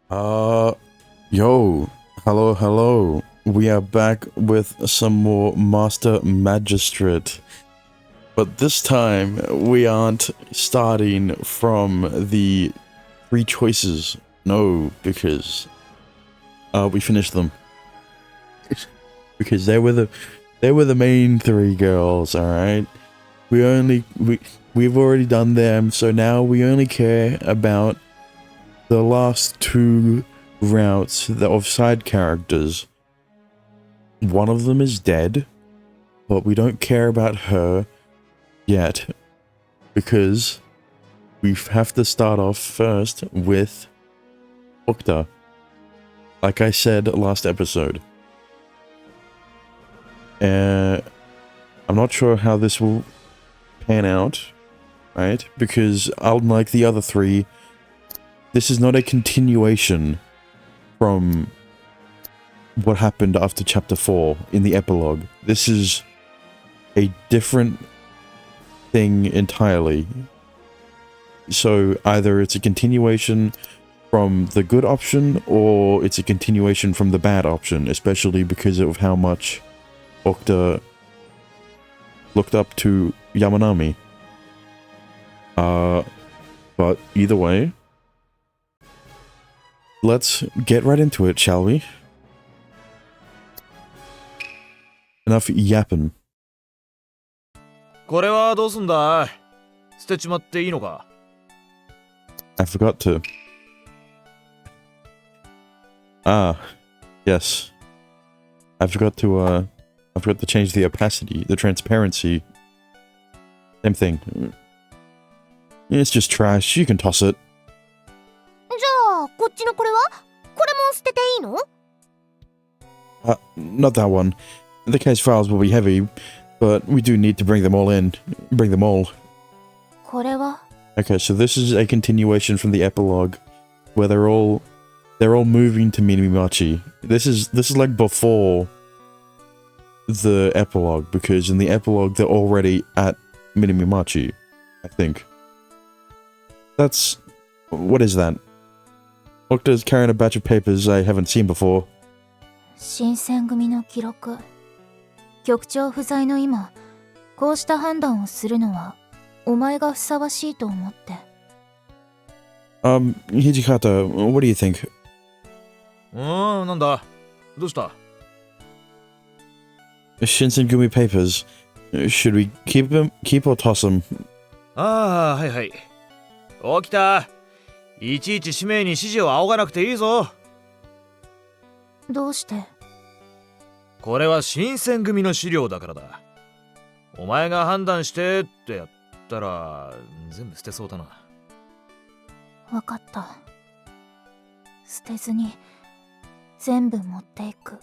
Uh, yo, hello. We are back with some more Master Magistrate. But this time, we aren't starting from the three choices. No, because we finished them. Because they were the main three girls, alright? We've already done them, so now we only care about the last two routes of side characters. One of them is dead, but we don't care about her yet, because we have to start off first with Okta, like I said last episode. I'm not sure how this will pan out, right? Because unlike the other three, this is not a continuation from what happened after Chapter 4 in the epilogue. This is a different thing entirely. So either it's a continuation from the good option, or it's a continuation from the bad option, especially because of how much Okta looked up to Yamanami. But either way, let's get right into it, shall we? Enough yapping. これはどうすんだ？捨てちまっていいのか？ I forgot to. Yes. I forgot to change the opacity, the transparency. Same thing. It's just trash. You can toss it. じゃあ、こっちのこれは？これも捨てていいの？ Not that one. The case files will be heavy, but we do need to bring them all in. Bring them all. これは？ Okay, so this is a continuation from the epilogue, where they're all moving to Minamimachi. This is like before the epilogue, because in the epilogue they're already at Minamimachi, I think. What is that? Okta's carrying a batch of papers I haven't seen before. 新選組の記録。局長不在の今、こうした判断をするのはお前がふさわしいと思って。Hijikata, what do you think? なんだ？どうした？ Shinsengumi papers. Should we keep or toss them? ああ、はいはい。起きた。いちいち使命に指示を仰がなくていいぞ。どうして？これは新選組の資料だからだ。お前が判断してってやったら全部捨てそうだな。わかった。捨てずに全部持っていく。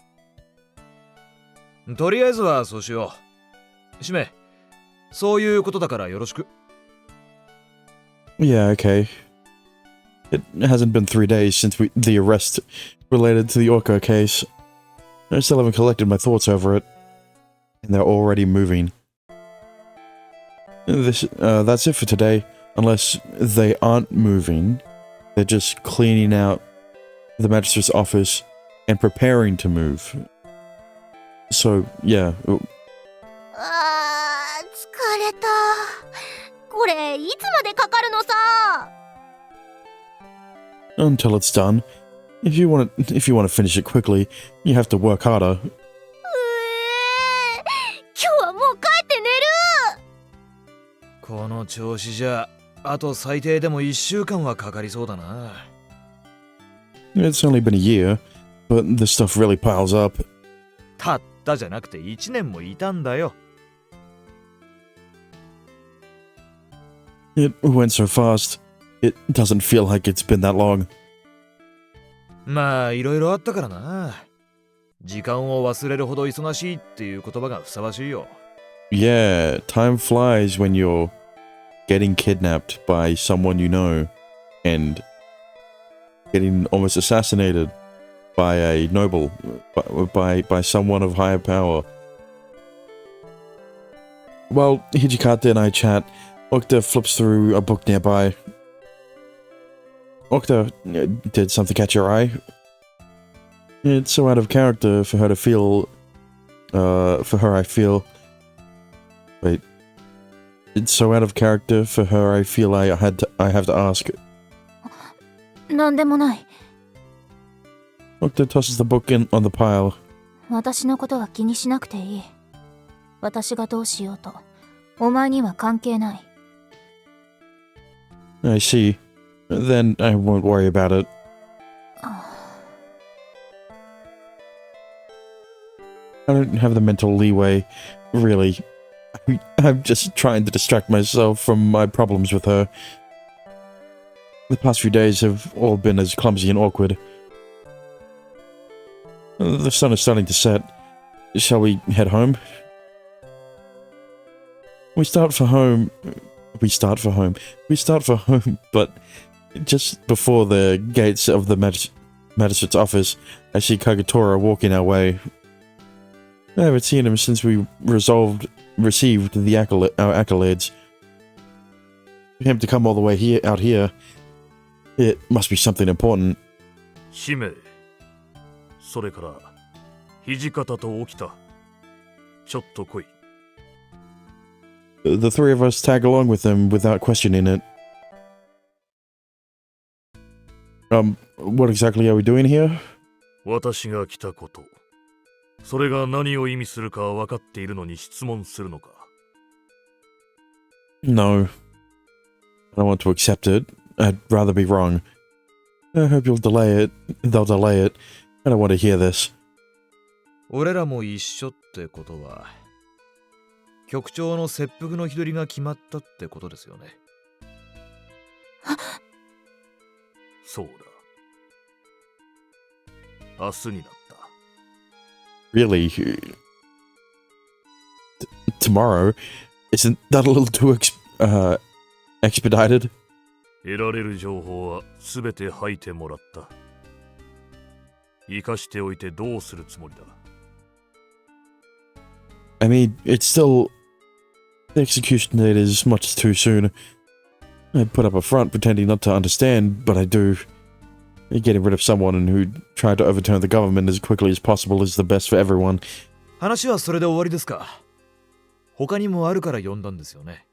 とりあえずはそうしよう。使命、そういうことだからよろしく。Yeah, okay. It hasn't been 3 days since the arrest related to the Orca case. I still haven't collected my thoughts over it. And they're already moving. That's it for today. Unless they aren't moving. They're just cleaning out the magistrate's office and preparing to move. So, yeah. あー、疲れた。これいつまでかかるのさ。Until it's done. If you want to finish it quickly, you have to work harder. 今日はもう帰って寝る。この調子じゃ、あと最低でも1週間はかかりそうだな。It's only been a year, but this stuff really piles up. たったじゃなくて1年もいたんだよ。It went so fast. It doesn't feel like it's been that long. まあいろいろあったからな。時間を忘れるほど忙しいっていう言葉がふさわしいよ。Yeah, time flies when you're getting kidnapped by someone you know and getting almost assassinated by a noble, by someone of higher power. While Hijikata and I chat, Okta flips through a book nearby. Okta, did something catch your eye? It's so out of character for her to feel, for her I feel... Wait. It's so out of character for her I feel I have to ask. なんでもない。 Okta tosses the book on the pile. 私のことは気にしなくていい。私がどうしようと、お前には関係ない。I see. Then I won't worry about it. I don't have the mental leeway, really. I'm just trying to distract myself from my problems with her. The past few days have all been as clumsy and awkward. The sun is starting to set. Shall we head home? We start for home, but just before the gates of the magistrate's office, I see Kagetora walking our way. I haven't seen him since we received the our accolades. For him to come all the way out here, it must be something important. 姫、それから土方と起きた。ちょっと来い。The three of us tag along with him without questioning it. What exactly are we doing here? 私が来たこと。それが何を意味するか分かっているのに質問するのか。No. I don't want to accept it. I'd rather be wrong. I hope you'll delay it. They'll delay it. I don't want to hear this. 俺らも一緒ってことは、局長の切腹の日取りが決まったってことですよね。そうだ。明日になった。Really? Tomorrow? Isn't that a little too expedited? 得られる情報はすべて吐いてもらった。生かしておいてどうするつもりだ。I mean, it's still... The execution date is much too soon. I put up a front pretending not to understand, but I do. Getting rid of someone who tried to overturn the government as quickly as possible is the best for everyone. 話はそれで終わりですか。他にもあるから呼んだんですよね。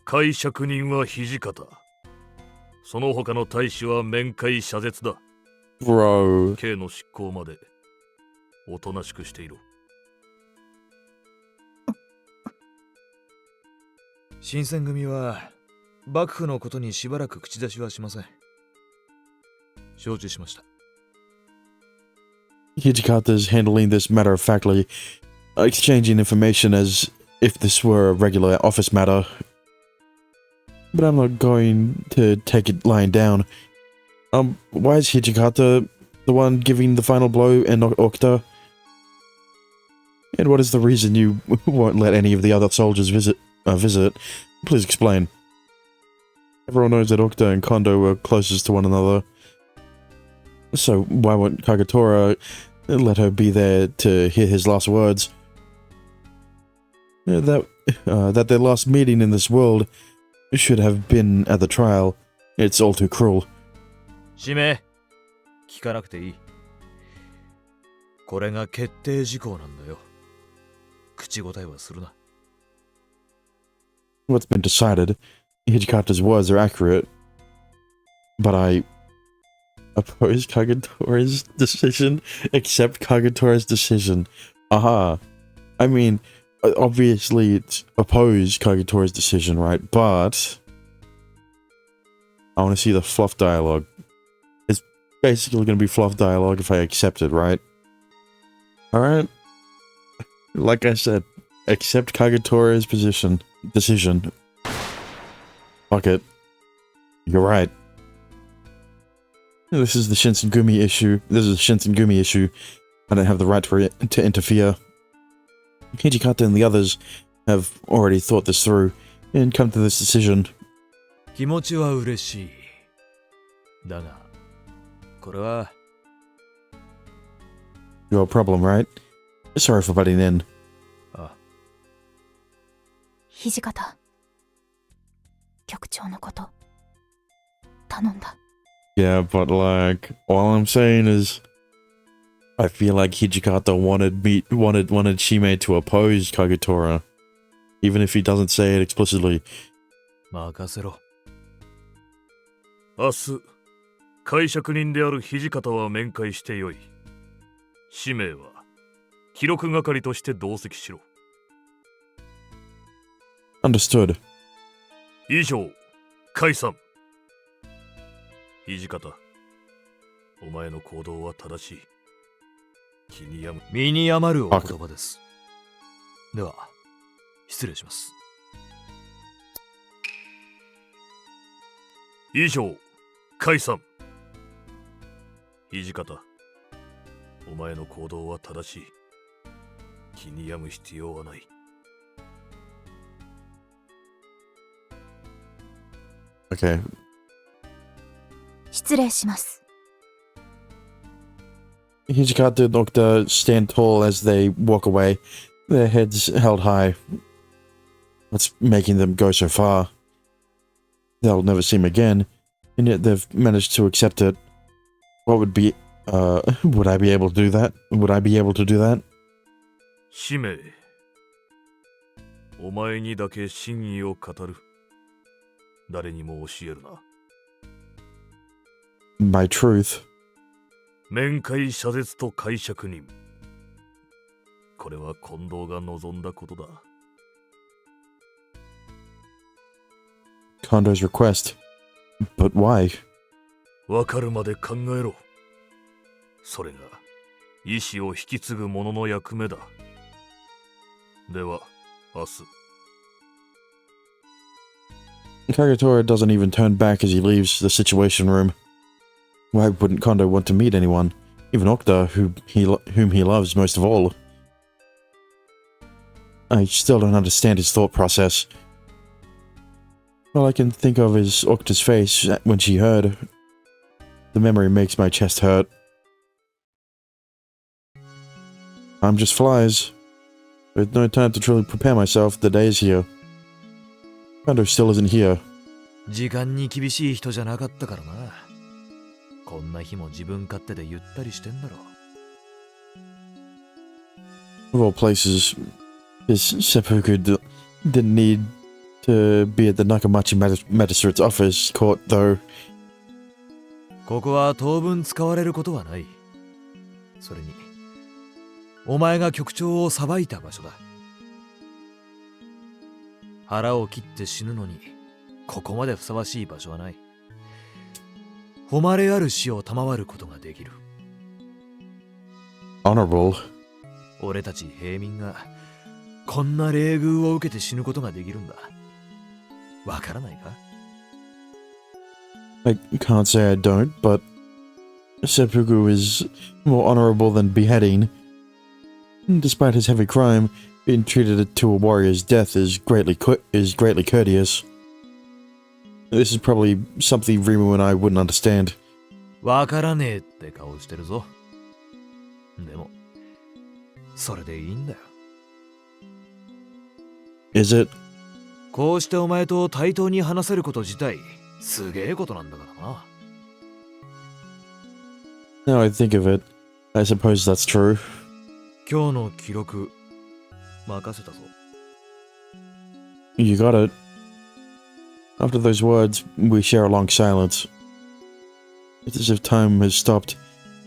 解釈人は土方。その他の大使は面会謝絶だ。Bro. 刑の執行までおとなしくしていろ。新選組は幕府のことにしばらく口出しはしません。承知しました。Hijikata is handling this matter-of-factly, exchanging information as if this were a regular office matter. But I'm not going to take it lying down. Why is Hijikata the one giving the final blow and not Okta? And what is the reason you won't let any of the other soldiers visit? Please explain. Everyone knows that Okta and Kondo were closest to one another. So why won't Kagetora let her be there to hear his last words? That their last meeting in this world should have been at the trial. It's all too cruel. 指名聞かなくていい。これが決定事項なんだよ。口答えはするな。What's been decided, Hijikata's words are accurate, but I oppose Kagetora's decision, accept Kagetora's decision. Aha. I mean, obviously it's oppose Kagetora's decision, right? But I want to see the fluff dialogue. It's basically going to be fluff dialogue if I accept it, right? Alright? Like I said, accept Kagetora's decision. Fuck it. You're right. This is the Shinsengumi issue. I don't have the right to interfere. Hijikata and the others have already thought this through and come to this decision. 気持ちは嬉しい。だが、これは Your problem, right? Sorry for butting in. 土方局長のこと頼んだ。 Yeah, but like, all I'm saying is, I feel like Hijikata wanted Shime to oppose Kagetora, even if he doesn't say it explicitly. 任せろ。明日介錯人である土方は面会してよい。使命は記録係として同席しろ。 Understood. 以上解散。土方、お前の行動は正しい。気に病む。身に余るお言葉です。では、失礼します。以上解散。土方、お前の行動は正しい。気に病む必要はない。 Okay. 失礼します。 Hijikata and Okta stand tall as they walk away, their heads held high. What's making them go so far? They'll never see him again, and yet they've managed to accept it. What would be, would I be able to do that? Would I be able to do that? 使命、お前にだけ真意を語る。誰にも教えるな。 My truth. 面会謝絶と介錯人。これは近藤が望んだことだ。 Kondo's request. But why? わかるまで考えろ。それが意志を引き継ぐ者の役目だ。では、明日。 Kagetora doesn't even turn back as he leaves the situation room. Why wouldn't Kondo want to meet anyone? Even Okta, whom he loves most of all. I still don't understand his thought process. All I can think of is Okta's face when she heard. The memory makes my chest hurt. Time just flies. With no time to truly prepare myself, the day is here. Kondo still isn't here. 時間に厳しい人じゃなかったからな。こんな日も自分勝手でゆったりしてんだろ。 Of all places, his seppuku didn't need to be at the Nakamachi Magistrate's office court, though. ここは当分使われることはない。それに、お前が局長を裁いた場所だ。腹を切って死ぬのに、ここまでふさわしい場所はない。誉れある死を賜ることができる。Honorable. 俺たち平民がこんな冷遇を受けて死ぬことができるんだ。わからないか？ I can't say I don't, but seppuku is more honorable than beheading. Despite his heavy crime, being treated to a warrior's death is greatly courteous. This is probably something Rimu and I wouldn't understand. わからねえって顔してるぞ。でも、それでいいんだよ。Is it? こうしてお前と対等に話せること自体、すげえことなんだからな。Now I think of it, I suppose that's true. 今日の記録、任せたぞ。You got it. After those words, we share a long silence. It's as if time has stopped.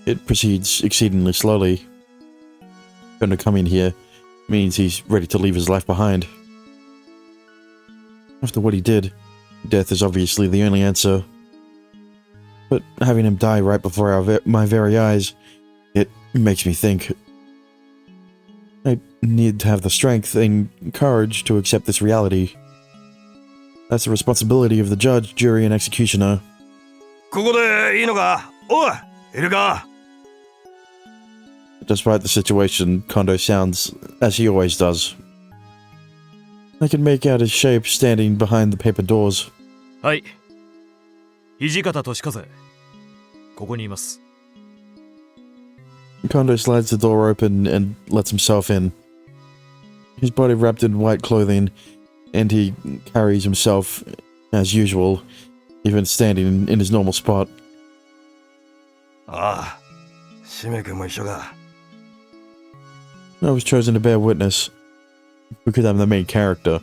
It proceeds exceedingly slowly. Kondo coming here means he's ready to leave his life behind. After what he did, death is obviously the only answer. But having him die right before my very eyes, it makes me think. I need to have the strength and courage to accept this reality. That's the responsibility of the judge, jury, and executioner. ここでいいのか？おい、いるか？ Despite the situation, Kondo sounds as he always does. I can make out his shape standing behind the paper doors. はい。土方歳風。ここにいます。Kondo slides the door open and lets himself in. His body wrapped in white clothing, and he carries himself as usual. even standing in his normal spot. ああ、シメ君も一緒か。 I was chosen to bear witness because I'm the main character.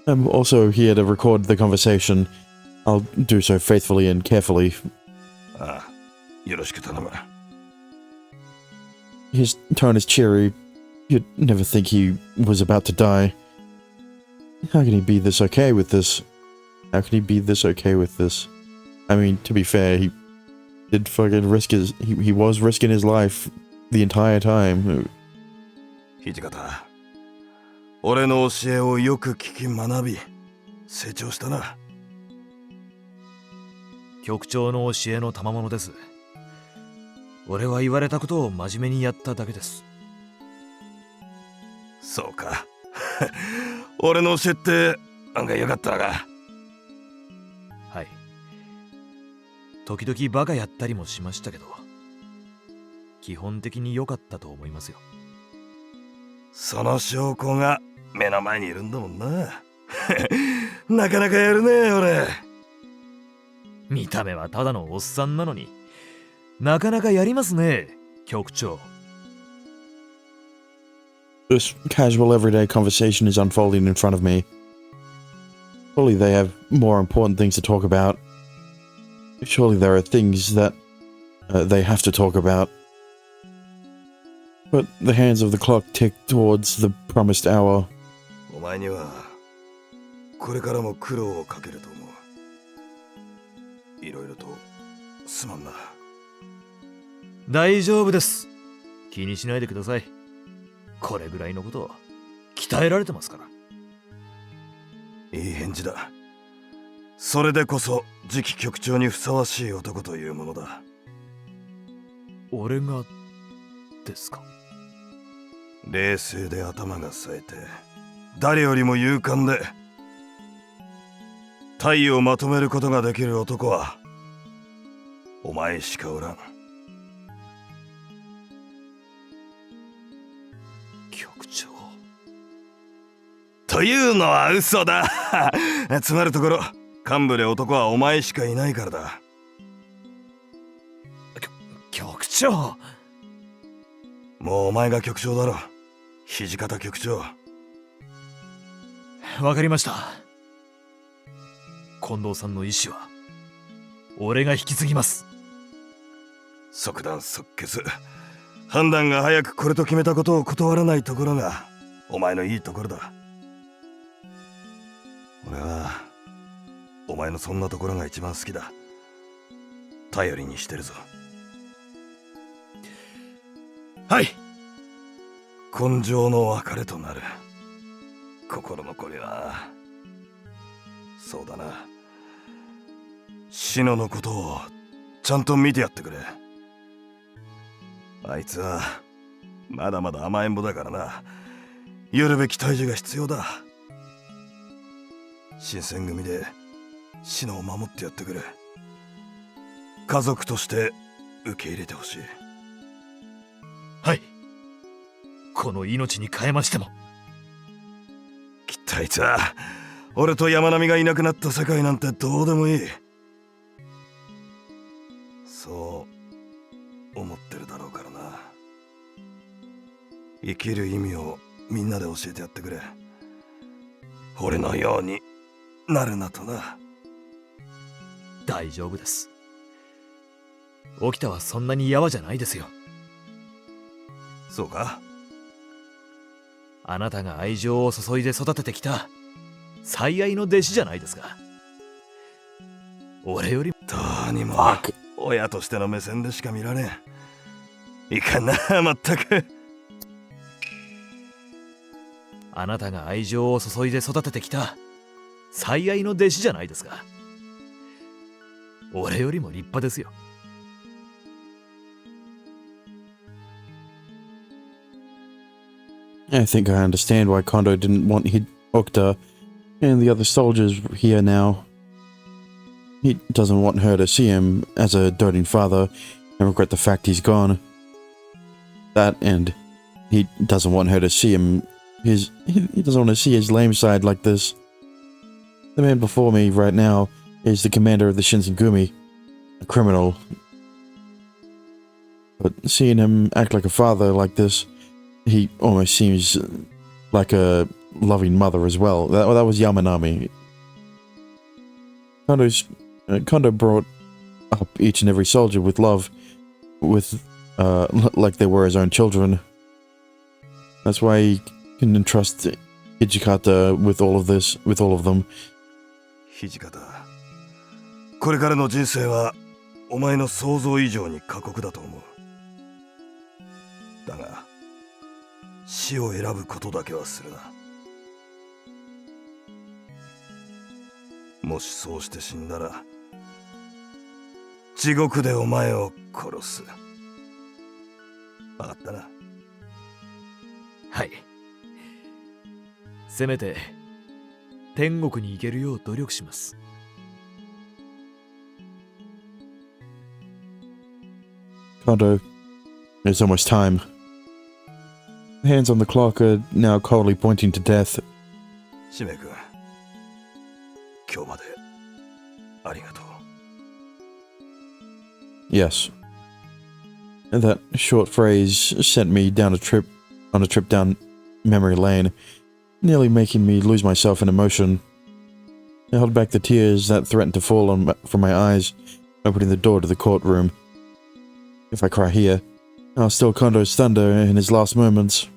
I'm also here to record the conversation. I'll do so faithfully and carefully. ああ、よろしく頼む。 His tone is cheery. You'd never think he was about to die. How can he be this okay with this? How can he be this okay with this? I mean, to be fair, he did fucking risk his... He was risking his life the entire time. 土方、俺の教えをよく聞き学び、成長したな。局長の教えの賜物です。俺は言われたことを真面目にやっただけです。そうか。俺の教えって案外良かったのか。はい。時々バカやったりもしましたけど、基本的に良かったと思いますよ。その証拠が目の前にいるんだもんな。なかなかやるね、俺。見た目はただのおっさんなのに、なかなかやりますね、局長。This casual everyday conversation is unfolding in front of me. Surely they have more important things to talk about. Surely there are things that they have to talk about. But the hands of the clock tick towards the promised hour. お前にはこれからも苦労をかけると思う。いろいろとすまんな。大丈夫です。気にしないでください。これぐらいのこと鍛えられてますから。いい返事だ。それでこそ次期局長にふさわしい男というものだ。俺がですか？冷静で頭が冴えて、誰よりも勇敢で、隊をまとめることができる男はお前しかおらん。局長というのは嘘だ。つまるところ、幹部で男はお前しかいないからだ。局長、もうお前が局長だろ。土方局長。わかりました。近藤さんの意思は俺が引き継ぎます。即断即決。判断が早くこれと決めたことを断らないところがお前のいいところだ。俺はお前のそんなところが一番好きだ。頼りにしてるぞ。はい。根性の別れとなる。心残りはそうだな。篠のことをちゃんと見てやってくれ。あいつはまだまだ甘えん坊だからな。有るべき退治が必要だ。新選組で篠を守ってやってくれ。家族として受け入れてほしい。はい。この命に変えましても。きっとあいつは俺と山並がいなくなった世界なんてどうでもいい。そう思ってるだろうからな。生きる意味をみんなで教えてやってくれ。俺のようになるなとな。大丈夫です。沖田はそんなにやわじゃないですよ。そうか。あなたが愛情を注いで育ててきた最愛の弟子じゃないですか。俺よりどうにも親としての目線でしか見られん。いかんな、まったく。あなたが愛情を注いで育ててきた最愛の弟子じゃないですか。俺よりも立派ですよ。I think I understand why Kondo didn't want Okta and the other soldiers here now. He doesn't want her to see him as a doting father and regret the fact he's gone. That, and he doesn't want her to see him he doesn't want to see his lame side like this. The man before me right now is the commander of the Shinsengumi, a criminal. But seeing him act like a father like this, he almost seems like a loving mother as well. That was Yamanami. Kondo brought up each and every soldier with love, like they were his own children. That's why he can entrust Hijikata with all of them. 土方、これからの人生はお前の想像以上に過酷だと思う。だが、死を選ぶことだけはするな。もしそうして死んだら、地獄でお前を殺す。わかったな。はい。せめて天国に行けるよう努力します。Kondo, it's almost time. The hands on the clock are now coldly pointing to death. しめ君、今日までありがとう。Yes. And that short phrase sent me on a trip down memory lane, nearly making me lose myself in emotion. I held back the tears that threatened to fall from my eyes, opening the door to the courtroom. If I cry here, I'll steal Kondo's thunder in his last moments.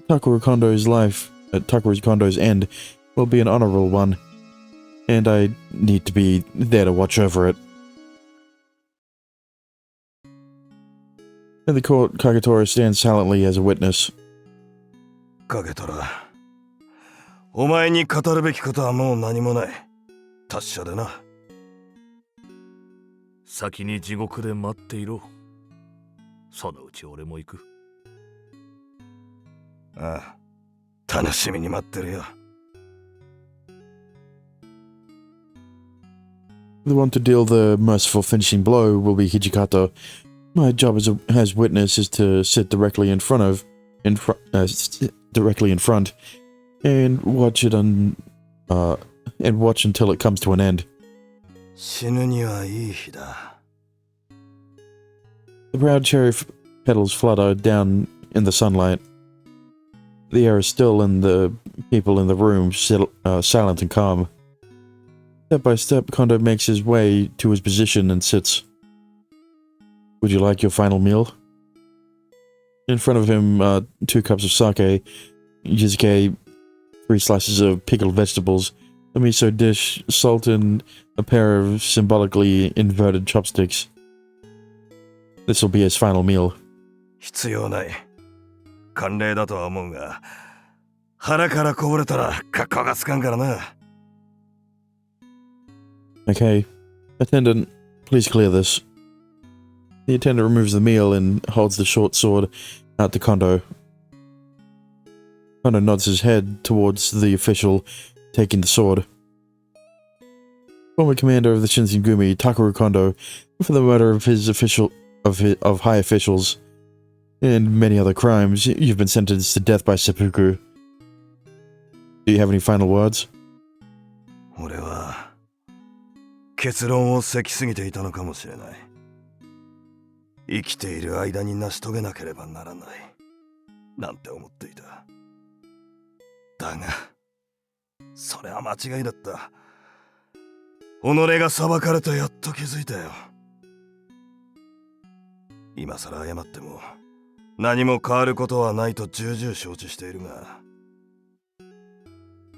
Takeru Kondo's end will be an honorable one, and I need to be there to watch over it. In the court, Kagetora stands silently as a witness. 影虎、お前に語るべきことはもう何もない。達者でな。先に地獄で待っていろ。そのうち俺も行く。ああ、楽しみに待ってるよ。The one to deal the merciful finishing blow will be Hijikata. My job as witness is to sit directly in front, and watch it and watch until it comes to an end. 死ぬにはいい日だ。The proud cherry petals flutter down in the sunlight. The air is still and the people in the room silent and calm. Step by step, Kondo makes his way to his position and sits. Would you like your final meal? In front of him, 2 cups of sake, Yuzuke, 3 slices of pickled vegetables, a miso dish, salt, and a pair of symbolically inverted chopsticks. This will be his final meal. 必要ない。慣例だとは思うが、腹からこぼれたら格好がつかんからな。Okay. Attendant, please clear this. The attendant removes the meal and holds the short sword out to Kondo. Kondo nods his head towards the official taking the sword. Former commander of the Shinsengumi, Takeru Kondo, for the murder of high officials and many other crimes, you've been sentenced to death by seppuku. Do you have any final words? 俺は結論をせきすぎていたのかもしれない。生きている間に成し遂げなければならない。なんて思っていた。だが、それは間違いだった。己が裁かれてやっと気づいたよ。今さら謝っても何も変わることはないと重々承知しているが、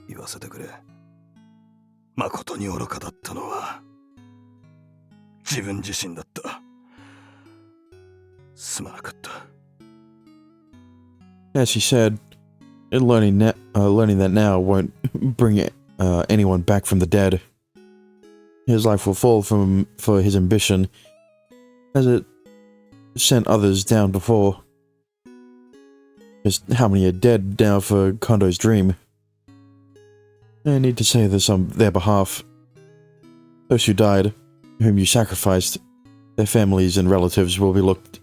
言わせてくれ。誠に愚かだったのは自分自身だった。すまなかった。As he said, learning that now won't bring anyone back from the dead. His life will fall for his ambition, as it sent others down before. Just how many are dead now for Kondo's dream? I need to say this on their behalf. Those who died, whom you sacrificed, their families and relatives will be looked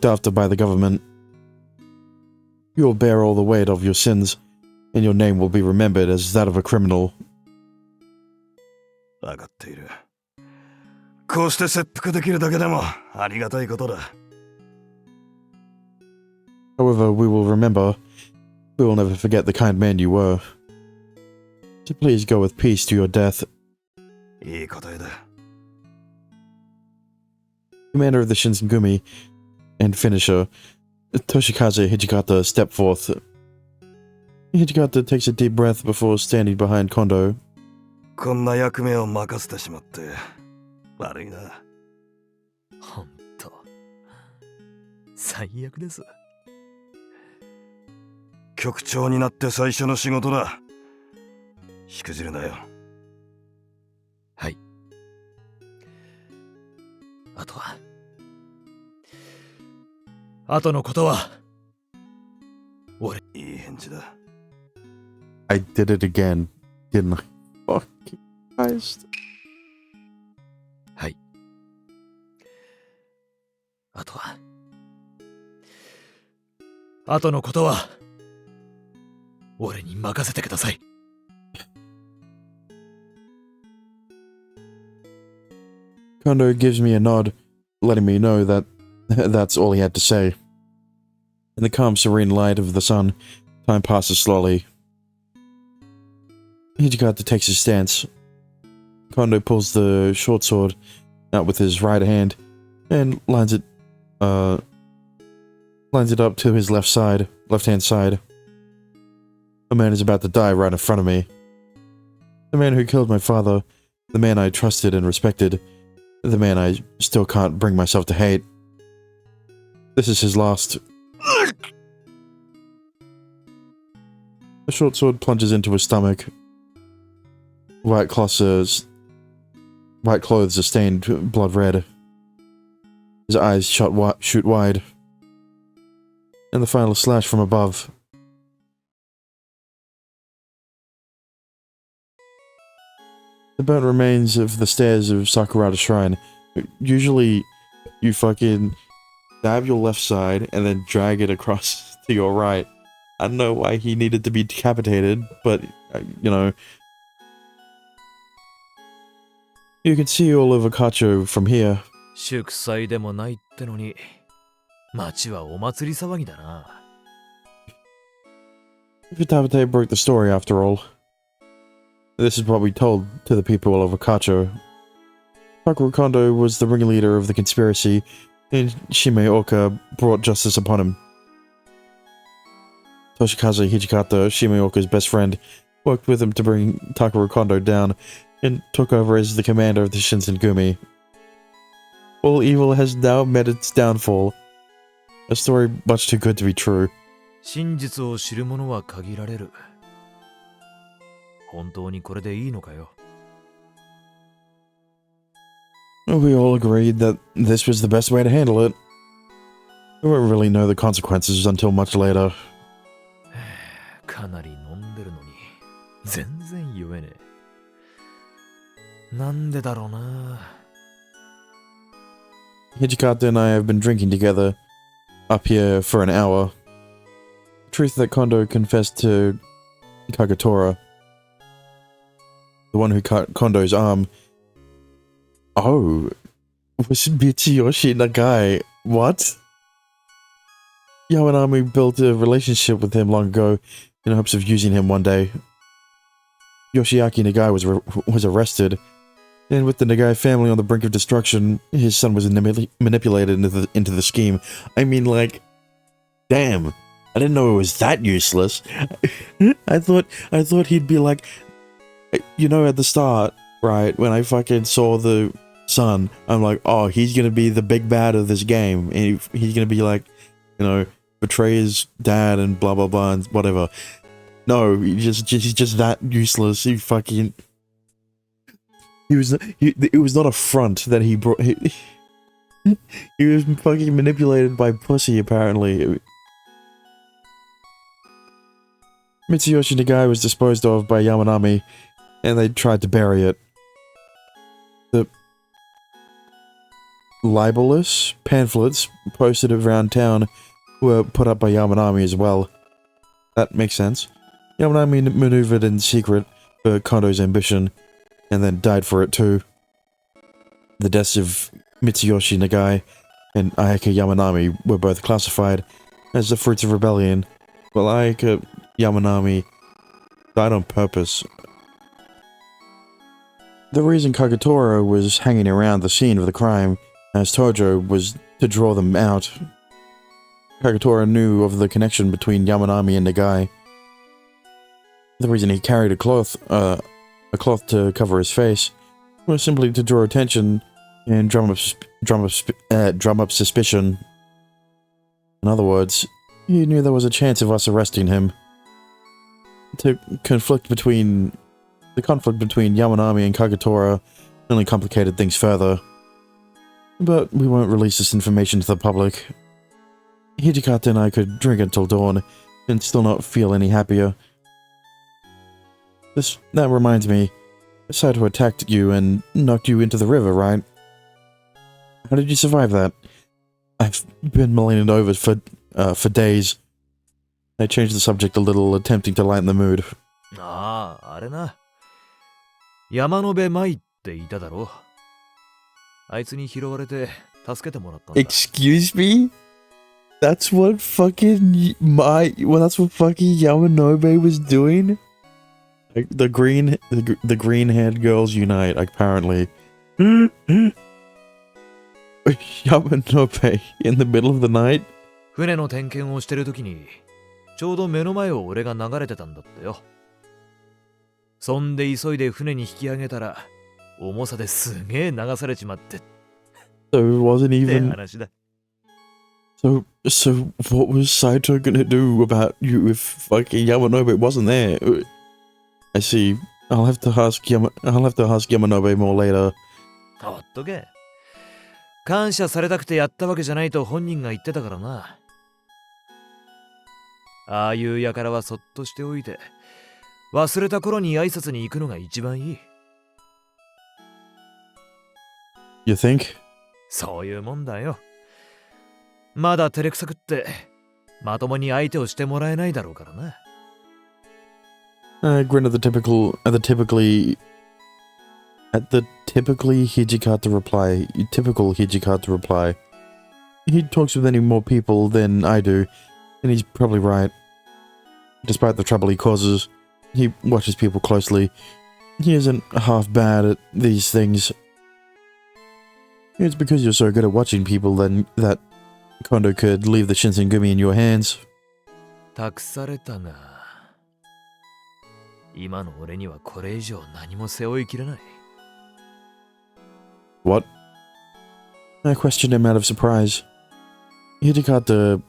after by the government. You will bear all the weight of your sins, and your name will be remembered as that of a criminal. わかっている。こうして切腹できるだけでもありがたいことだ。However, we will remember, we will never forget the kind man you were. So please go with peace to your death. いい答えだ。Commander of the Shinsengumi and finisher, Toshikaze Hijikata stepped forth. Hijikata takes a deep breath before standing behind Kondo. こんな役目を任せてしまって悪いな。ほんと最悪です。局長になって最初の仕事だ。しくじるなよ。はい。あとのことは俺。いい返事だ。I did it again, didn't I? Fucking Christ. はい。あとのことは俺に任せてください。Kondo gives me a nod, letting me know that that's all he had to say. In the calm, serene light of the sun, time passes slowly. Hijikata takes his stance. Kondo pulls the short sword out with his right hand and lines it up to his left-hand side. A man is about to die right in front of me. The man who killed my father, the man I trusted and respected, the man I still can't bring myself to hate. This is his last. The short sword plunges into his stomach. White clothes are stained blood red. His eyes shoot wide. And the final slash from above. The burnt remains of the stairs of Sakurada Shrine. Usually, you fucking stab your left side and then drag it across to your right. I don't know why he needed to be decapitated, but, you know. You can see all over Kacho from here. 祝祭でもないってのに町はお祭り騒ぎだな。Vitabate broke the story after all. This is what we told to the people of Akacho. Sakura Kondo was the ringleader of the conspiracy, and Shimeoka brought justice upon him. Toshikaze Hijikata, Shimeoka's best friend, worked with him to bring Takuru Kondo down, and took over as the commander of the Shinsengumi. All evil has now met its downfall. A story much too good to be true. 真実を知る者は限られる。本当にこれでいいのかよ。We all agreed that this was the best way to handle it. We won't really know the consequences until much later. かなり飲んでるのに全然言えねえ。なんでだろうな。Hijikata and I have been drinking together up here for an hour. The truth that Kondo confessed to Kagatora, the one who cut Kondo's arm. Oh, was Mitsuyoshi Nagai? What? Yawanami built a relationship with him long ago in hopes of using him one day. Yoshiaki Nagai was arrested, and with the Nagai family on the brink of destruction, his son was manipulated into the scheme. I mean, like, damn, I didn't know it was that useless. I thought he'd be like, you know, at the start, right, when I fucking saw the son, I'm like, oh, he's gonna be the big bad of this game, and he's gonna be like, you know, betray his dad and blah blah blah and whatever. No, he's just that useless. He fucking. It was not a front that he brought. He was fucking manipulated by pussy, apparently. Mitsuyoshi Nagai was disposed of by Yamanami, and they tried to bury it. The libelous pamphlets posted around town were put up by Yamanami as well. That makes sense. Yamanami maneuvered in secret for Kondo's ambition. and then died for it too. The deaths of Mitsuyoshi Nagai and Ayaka Yamanami were both classified as the fruits of rebellion, while Ayaka Yamanami died on purpose. The reason Kagetora was hanging around the scene of the crime as Tojo was to draw them out. Kagetora knew of the connection between Yamanami and Nagai. The reason he carried a cloth to cover his face was simply to draw attention and drum up suspicion. In other words, he knew there was a chance of us arresting him. The conflict between Yamanami and Kagetora only complicated things further. But we won't release this information to the public. Hijikata and I could drink until dawn and still not feel any happier. That reminds me, Saito attacked you and knocked you into the river, right? How did you survive that? I've been mulling it over for days. I changed the subject a little, attempting to lighten the mood. ああ、あれな。山野辺舞っていただろ。あいつに拾われて助けてもらったんだ。Excuse me? That's what fucking Yamanobe was doing? Like, the green-haired girls unite, apparently. Yamanobe in the middle of the night? 船の点検をしてるときに、ちょうど目の前を俺が流れてたんだってよ。そんで急いで船に引き上げたら、重さですげえ流されちまって。So it wasn't って even... 話だ。So what was Saito gonna do about you if fucking Yamanobe wasn't there? I see. I'll have to ask Yamanobe more later. ほっとけ。感謝されたくてやったわけじゃないと本人が言ってたからな。ああいう輩はそっとしておいて、忘れた頃に挨拶に行くのが一番いい。You think? そういうもんだよ。まだ照れくさくって、まともに相手をしてもらえないだろうからな。Grin at the typically Hijikata reply. Typical Hijikata reply. He talks with any more people than I do, and he's probably right. Despite the trouble he causes, he watches people closely. He isn't half bad at these things. It's because you're so good at watching people that Kondo could leave the Shinsengumi in your hands. 託されたが、今の俺にはこれ以上何も背負いきれない。What? I questioned him out of surprise. Hidekata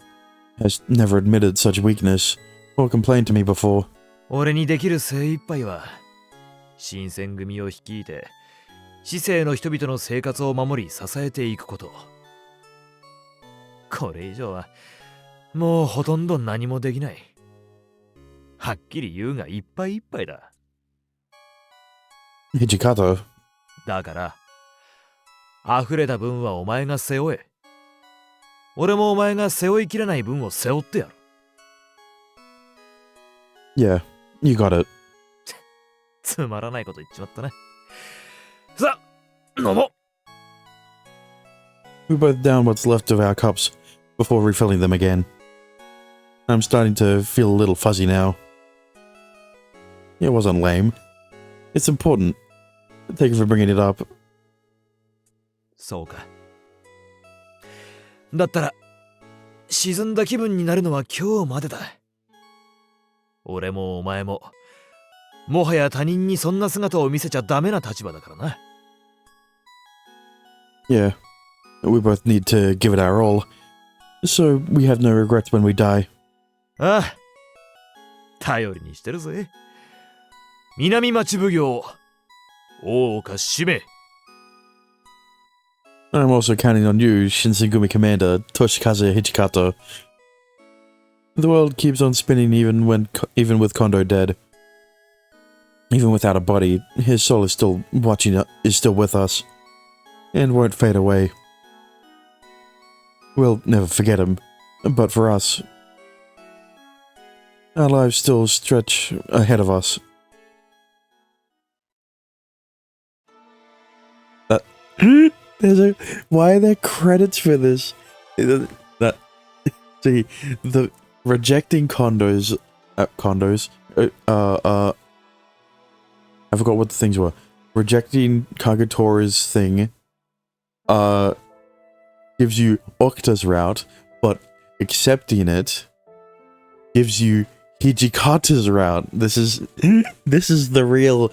has never admitted such weakness or complained to me before. 俺にできる精一杯は、新選組を率いて、市政の人々の生活を守り支えていくこと。これ以上は、もうほとんど何もできない。はっきり言うがいっぱいいっぱいだ。Hijikata? だから、溢れた分はお前が背負え。俺もお前が背負いきれない分を背負ってやる。Yeah, you got it. つまらないこと言っちまったね。さあ、飲もう。 We both down what's left of our cups before refilling them again. I'm starting to feel a little fuzzy now. It wasn't lame. It's important. Thank you for bringing it up. そうか。だったら、沈んだ気分になるのは今日までだ。俺もお前も、もはや他人にそんな姿を見せちゃダメな立場だからな。Yeah, we both need to give it our all, so we have no regrets when we die. ああ、頼りにしてるぜ。南町奉行、大岡使命。I'm also counting on you, Shinsengumi Commander Toshikaze Hijikata. The world keeps on spinning even with Kondo dead. Even without a body, his soul is still with us, and won't fade away. We'll never forget him, but for us, our lives still stretch ahead of us. Why are there credits for this? That see the rejecting condos. I forgot what the things were. Rejecting Kagetora's thing. Gives you Octa's route, but accepting it gives you Hijikata's route. This is the real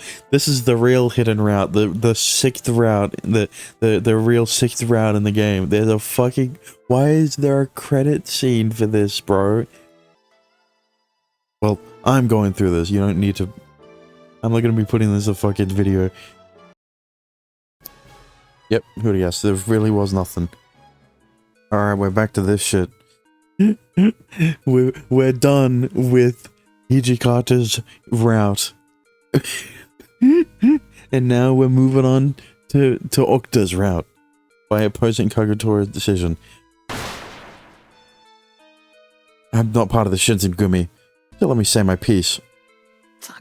hidden route, the sixth route, the real sixth route in the game. There's a fucking, why is there a credit scene for this, bro? Well, I'm going through this. You don't need to. I'm not gonna be putting this in a fucking video. Yep, who'd have guessed? There really was nothing. Alright, we're back to this shit. We're done with Hijikata's route. And now we're moving on to Octa's route by opposing Kagetora's decision. I'm not part of the Shinsengumi, so let me say my piece. 好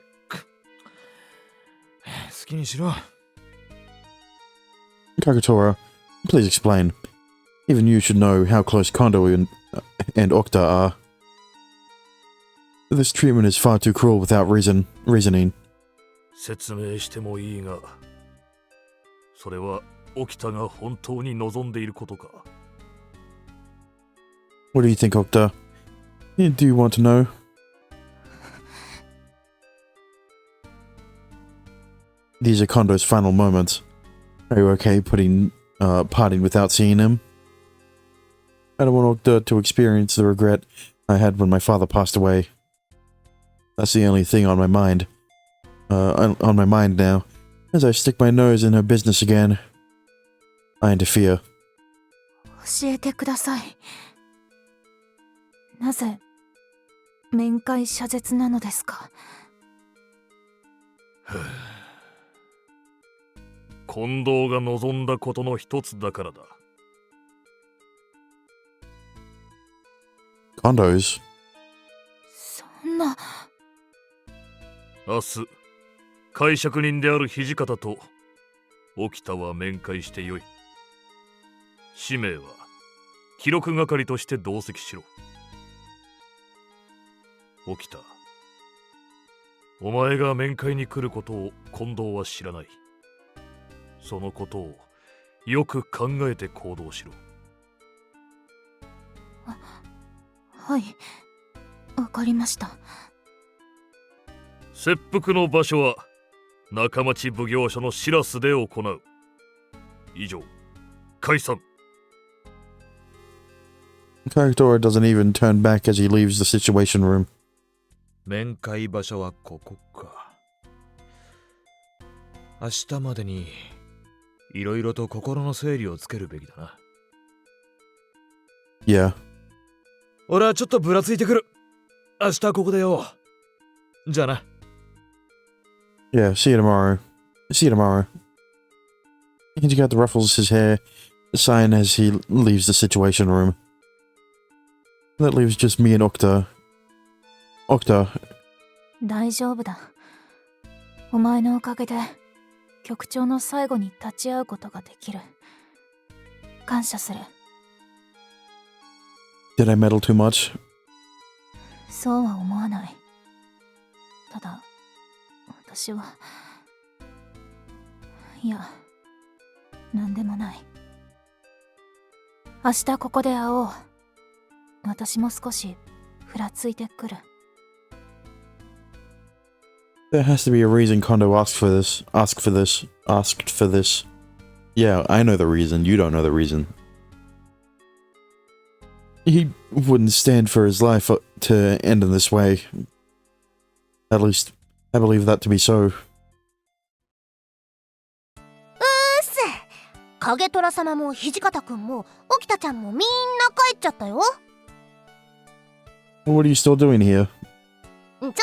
きにしろ。 Kagetora, please explain. Even you should know how close Kondo and Octa are. This treatment is far too cruel without reasoning. 説明してもいいが、それは沖田が本当に望んでいることか。 What do you think, Octa? Do you want to know? These are Kondo's final moments. Are you okay parting without seeing him? I don't want Octa to experience the regret I had when my father passed away. That's the only thing on my mind. On my mind now. As I stick my nose in her business again, I interfere. 教えてください。なぜ面会謝絶なのですか？近藤が望んだことの一つだからだ。 Kondo's? そんな。明日、介錯人である土方と沖田は面会してよい。使命は記録係として同席しろ。沖田、お前が面会に来ることを近藤は知らない。そのことをよく考えて行動しろ。はい、わかりました。切腹の場所は中町奉行所のシラスで行う。以上、解散。 Kagetora doesn't even turn back as he leaves the situation room. 面会場所はここか。明日までにいろいろと心の整理をつけるべきだな。Yeah. 俺はちょっとぶらついてくる。明日ここでよ。じゃあな。Yeah, see you tomorrow. See you tomorrow. Hijikata ruffles his hair, sighing as he leaves the situation room. That leaves just me and Octa. Octa. 大丈夫だ。お前のおかげで局長の最後に立ち会うことができる。感謝する。Did I meddle too much? そうは思わない。ただ、私は。いや、なんでもない。明日ここで会おう。私も少しふらついてくる。There has to be a reason Kondo asked for this. Yeah, I know the reason. You don't know the reason. He wouldn't stand for his life to end in this way. At least, I believe that to be so. 影虎様も土方くんも沖田ちゃんもみんな帰っちゃったよ。 What are you still doing here? ちょっと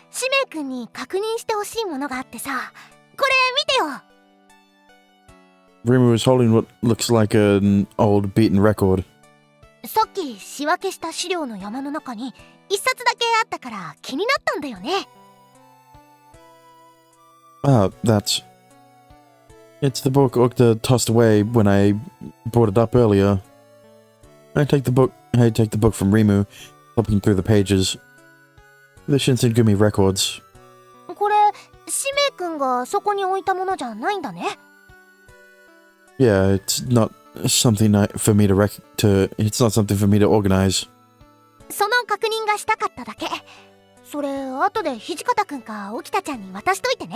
使命くんに確認してほしいものがあってさ、これ見てよ。 Rima was holding what looks like an old beaten record. さっき仕分けした資料の山の中に一冊だけあったから気になったんだよね。Ah, that's... It's the book Okta tossed away when I brought it up earlier. I take the book from Rimu, flipping through the pages. The Shinsengumi records. これ使命くんがそこに置いたものじゃないんだね。 Yeah, it's not something for me it's not something for me to organize. その確認がしたかっただけ。それ後で土方くんか沖田ちゃんに渡しといてね。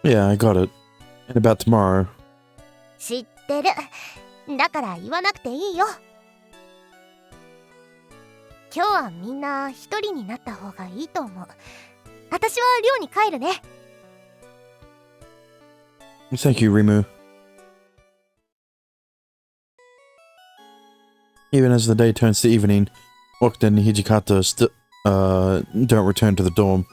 Yeah, I got it. And about tomorrow. 知ってる。だから言わなくていいよ。今日はみんな一人になった方がいいと思う。私は寮に帰るね。 Thank you, Rimu. Even as the day turns to evening, Okta and Hijikata don't return to the dorm.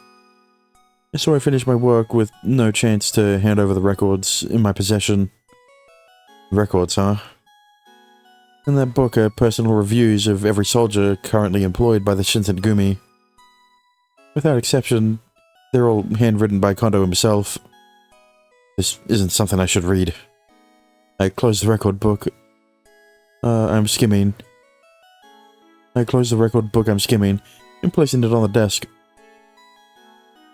So I finish my work with no chance to hand over the records in my possession. Records, huh? In that book are personal reviews of every soldier currently employed by the Shinsengumi. Without exception, they're all handwritten by Kondo himself. This isn't something I should read. I close the record book. I'm skimming. I close the record book I'm skimming and placing it on the desk.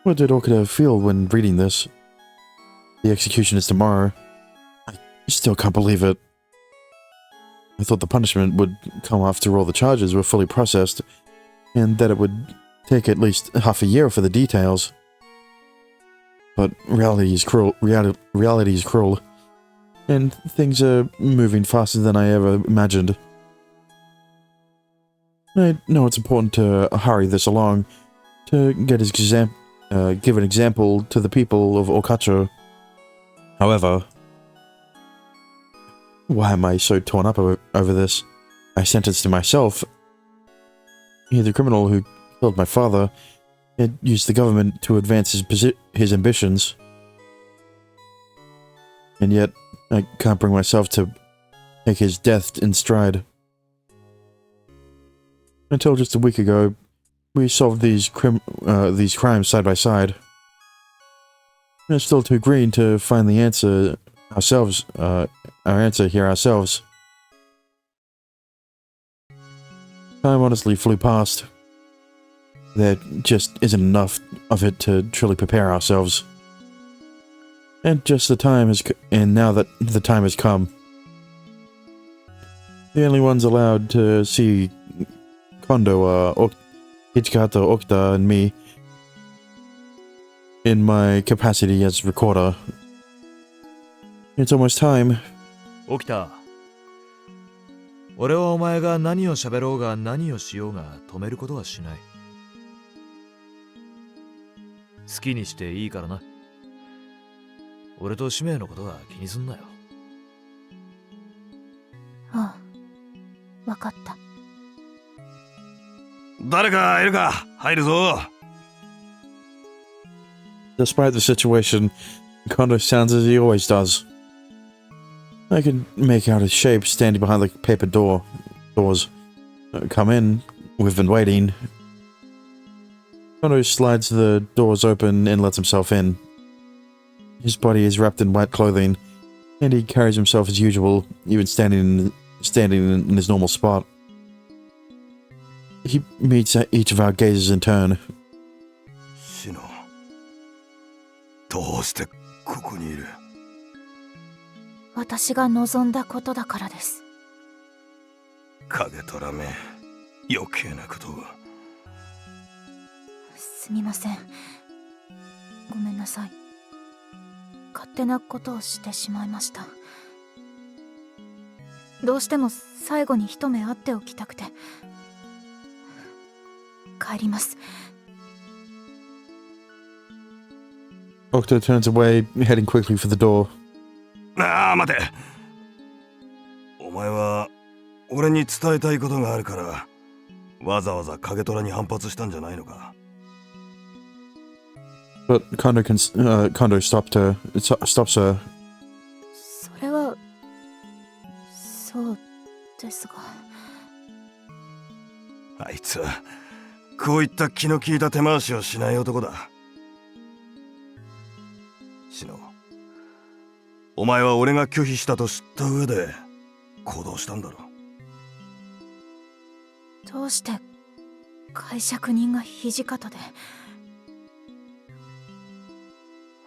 What did Okada feel when reading this? The execution is tomorrow. I still can't believe it. I thought the punishment would come after all the charges were fully processed, and that it would take at least half a year for the details. But reality is cruel. Reality is cruel. And things are moving faster than I ever imagined. I know it's important to hurry this along, to give an example to the people of Okacho. However, why am I so torn up over this? I sentenced to myself. The criminal who killed my father had used the government to advance his ambitions. And yet, I can't bring myself to take his death in stride. Until just a week ago, we solved these crimes side by side. It's still too green to find the answer ourselves, our answer here ourselves. Time honestly flew past. There just isn't enough of it to truly prepare ourselves. And now that the time has come. The only ones allowed to see Kondo are Hijikata, Okta, and me in my capacity as recorder. It's almost time. 起きた。俺はお前が何を喋ろうが何をしようが止めることはしない。好きにしていいからな。俺と使命のことは気にすんなよ。ああ、わかった。誰かいるか？入るぞ。 Despite the situation, Kondo sounds as he always does. I can make out his shape standing behind the paper doors. Come in. We've been waiting. Kondo slides the doors open and lets himself in. His body is wrapped in white clothing, and he carries himself as usual, even standing in his normal spot. He meets each of our gazes in turn. シノ、どうしてここにいる？私が望んだことだからです。影虎め、余計なことを。すみません。ごめんなさい。勝手なことをしてしまいました。どうしても最後に一目会っておきたくて。帰ります。Okta turns away, heading quickly for the door. ああ、待て。お前は俺に伝えたいことがあるからわざわざ影虎に反発したんじゃないのか？ But Kondo stops her. それはそうですが。あいつはこういった気の利いた手回しをしない男だ。お前は俺が拒否したと知った上で行動したんだろう。どうして解釈人が土方で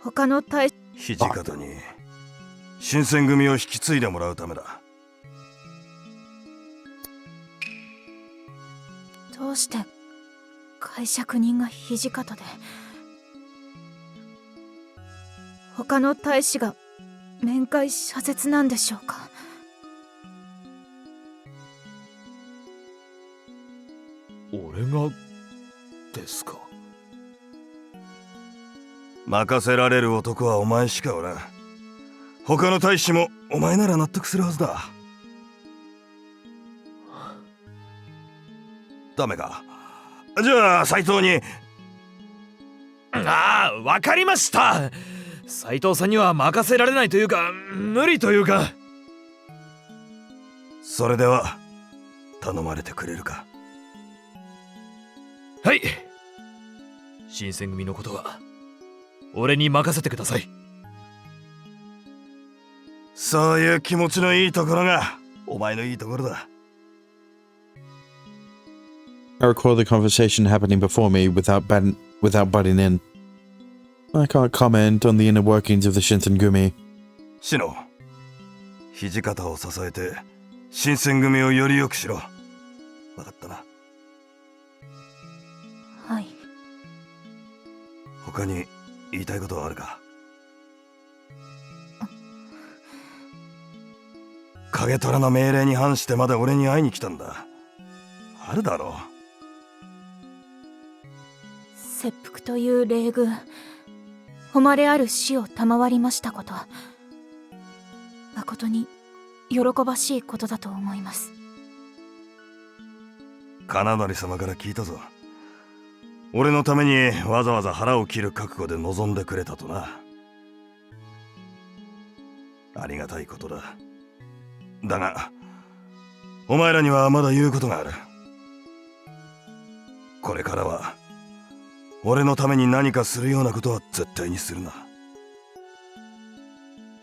他の大土方に新選組を引き継いでもらうためだ。どうして解釈人が土方で他の大使が面会謝絶なんでしょうか。俺がですか。任せられる男はお前しかおらん。他の大使もお前なら納得するはずだ。ダメか。じゃあ斎藤に。ああ、わかりました。斉藤さんには任せられないというか、無理というか。それでは頼まれてくれるか。はい。新選組のことは俺に任せてください。そういう気持ちのいいところがお前のいいところだ。I recall the conversation happening before me without butting in. I can't comment on the inner workings of the Shinsengumi. シノ、土方を支えて新選組をより良くしろ。分かったな。はい。他に言いたいことはあるか。影虎の命令に反してまだ俺に会いに来たんだ。あるだろう。切腹という礼遇、誉れある死を賜りましたこと、誠に喜ばしいことだと思います。金成様から聞いたぞ。俺のためにわざわざ腹を切る覚悟で臨んでくれたとな。ありがたいことだ。だがお前らにはまだ言うことがある。これからは俺のために何かするようなことは絶対にするな。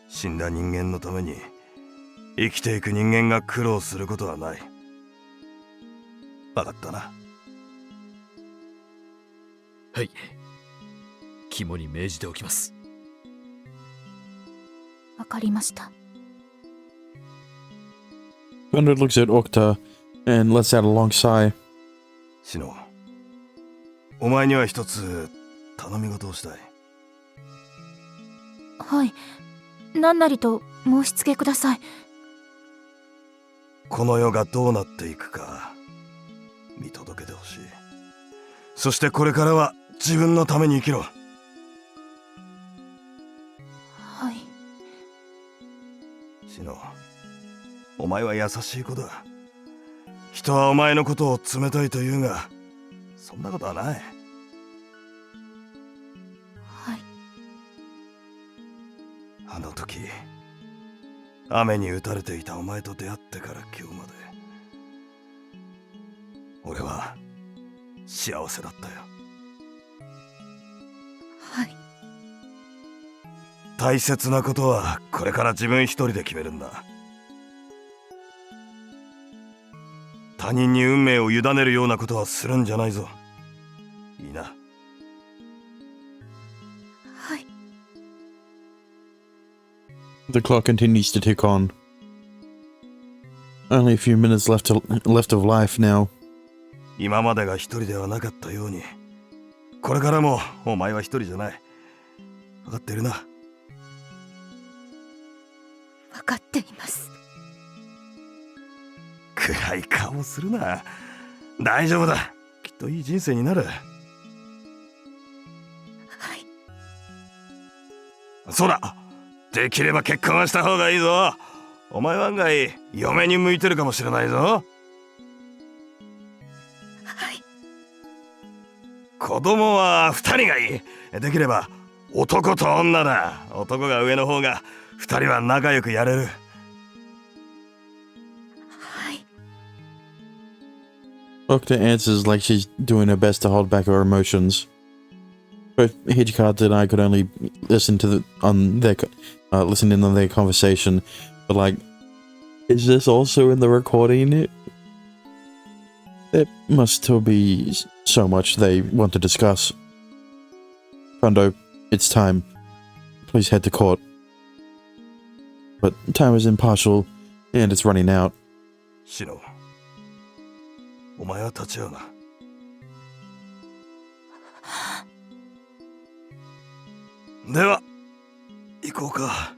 死んだ人間のために生きていく人間が苦労することはない。分かったな。はい。肝に銘じておきます。わかりました。Gundred looks at Okta and lets out a long sigh. シノ、お前には一つ頼み事をしたい。はい。何なりと申し付けください。この世がどうなっていくか見届けてほしい。そしてこれからは自分のために生きろ。はい。シノ、お前は優しい子だ。人はお前のことを冷たいと言うが、そんなことはない。はい。あの時雨に打たれていたお前と出会ってから今日まで俺は幸せだったよ。はい。大切なことはこれから自分一人で決めるんだ。他人に運命を委ねるようなことはするんじゃないぞ。いいな。はい。The clock continues to tick on. Only a few minutes left of life now. 今までが一人ではなかったように、これからもお前は一人じゃない。分かってるな。わかっています。暗い顔するな。大丈夫だ。きっといい人生になる。はい。そうだ。できれば結婚はした方がいいぞ。お前は案外嫁に向いてるかもしれないぞ。はい。子供は2人がいい。できれば男と女だ。男が上の方が2人は仲良くやれる。はい。Okta answers like she's doing her best to hold back her emotions. Both Hijikata and I could only listen to listen in on their conversation, but like, is this also in the recording? There must still be so much they want to discuss. Kondo, it's time. Please head to court. But time is impartial, and it's running out. シノ、お前は立ち会うな。では、行こうか。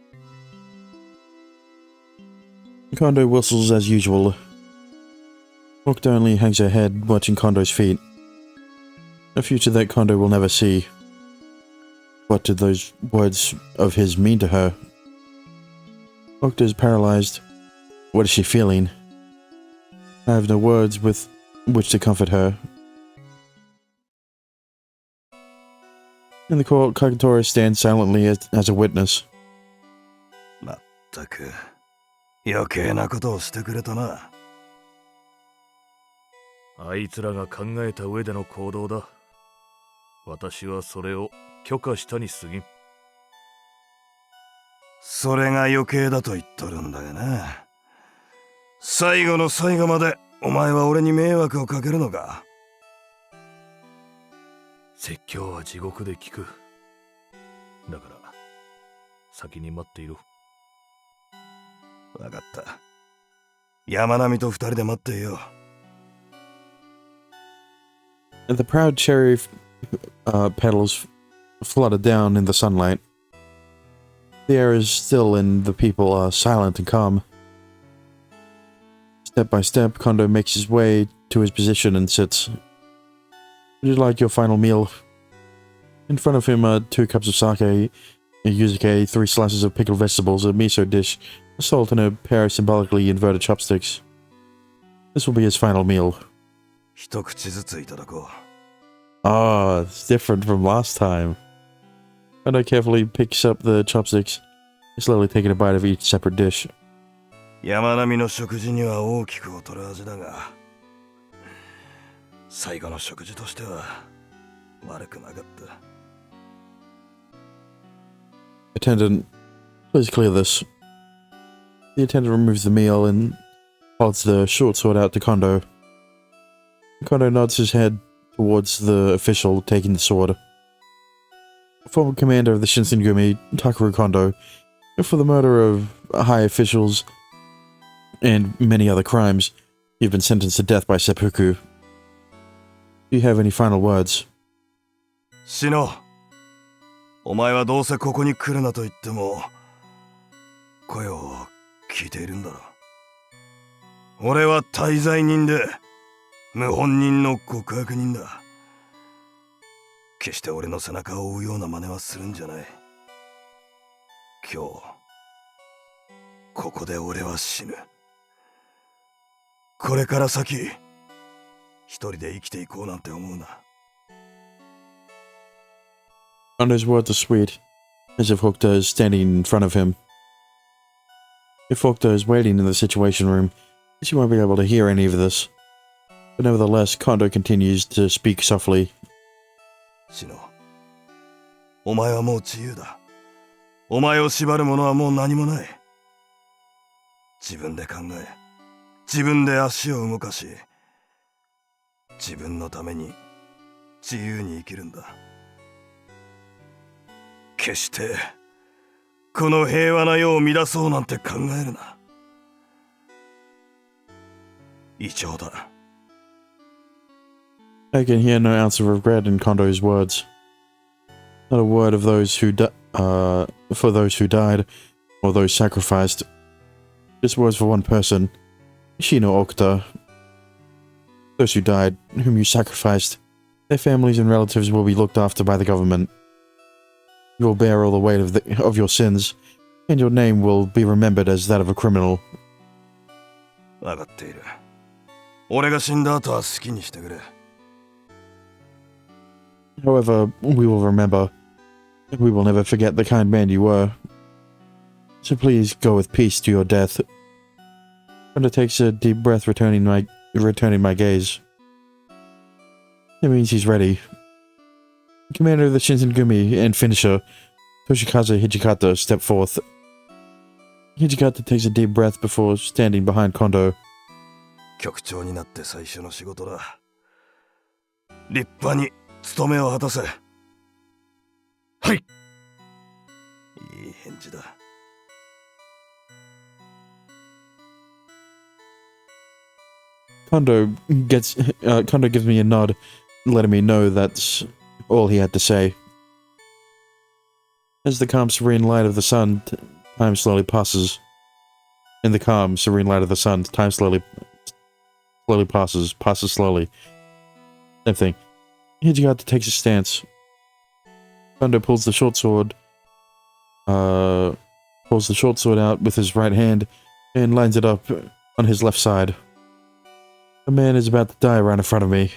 Kondo whistles as usual. Okta only hangs her head, watching Kondo's feet. A future that Kondo will never see. What did those words of his mean to her? Okta is paralyzed. What is she feeling? I have no words with which to comfort her. In the court, Kagetora stands silently as a witness. まったく、余計なことをしてくれたな。あいつらが考えた上での行動だ。私はそれを許可したに過ぎん。それが余計だと言っとるんだよな。最後の最後までお前は俺に迷惑をかけるのか。説教は地獄で聞く。だから先に待っていろ。わかった。山並みと二人で待っていよう。The proud cherry petals flutter down in the sunlight. The air is still and the people are silent and calm. Step by step, Kondo makes his way to his position and sits. Would you like your final meal? In front of him are 2 cups of sake, a yuzuke, 3 slices of pickled vegetables, a miso dish, salt, and a pair of symbolically inverted chopsticks. This will be his final meal. 一口ずついただこう。Ah, it's different from last time. Kondo carefully picks up the chopsticks, slowly taking a bite of each separate dish. 山並みの食事には大きく劣る味だが、最後の食事としては悪くなかった。Attendant, please clear this. The attendant removes the meal and holds the short sword out to Kondo. Kondo nods his head towards the official taking the sword. Former commander of the Shinsengumi, Takaru Kondo, for the murder of high officials and many other crimes, you've been sentenced to death by seppuku. Do you have any final words? シノ、お前はどうせここに来るなと言っても声を聞いているんだろう。俺は大罪人で謀反人の極悪人だ。決して俺の背中を追うような真似はするんじゃない。今日ここで俺は死ぬ。これから先一人で生きていこうなんて思うな。Kondo's words are sweet, as if Hokuto is standing in front of him. If Hokuto is waiting in the situation room, she won't be able to hear any of this. But nevertheless, Kondo continues to speak softly. シノ、お前はもう自由だ。お前を縛るものはもう何もない。自分で考え、自分で足を動かし、自分のために自由に生きるんだ。決してこの平和な世を乱そうなんて考えるな。異常だ。I can hear no ounce of regret in Kondo's words. Not a word of those who for those who died, or those sacrificed. Just words for one person, Shino Okuta. Those who died, whom you sacrificed, their families and relatives will be looked after by the government. You will bear all the weight of your sins, and your name will be remembered as that of a criminal. わかっている。俺が死んだ後は好きにしてくれ。However, we will remember. We will never forget the kind man you were. So please go with peace to your death. Kondo takes a deep breath, returning my gaze. It means he's ready. Commander of the Shinsengumi and finisher, Toshikazu Hijikata, step forth. Hijikata takes a deep breath before standing behind Kondo. 局長になって最初の仕事だ。立派に務めを果たせ。はい。いい返事だ。Kondo gives me a nod, letting me know that's all he had to say. As the calm, serene light of the sun, time slowly passes. In the calm, serene light of the sun, time slowly passes slowly. Same thing. Hijikata takes a stance. Kondo pulls the short sword out with his right hand and lines it up on his left side. A man is about to die right in front of me.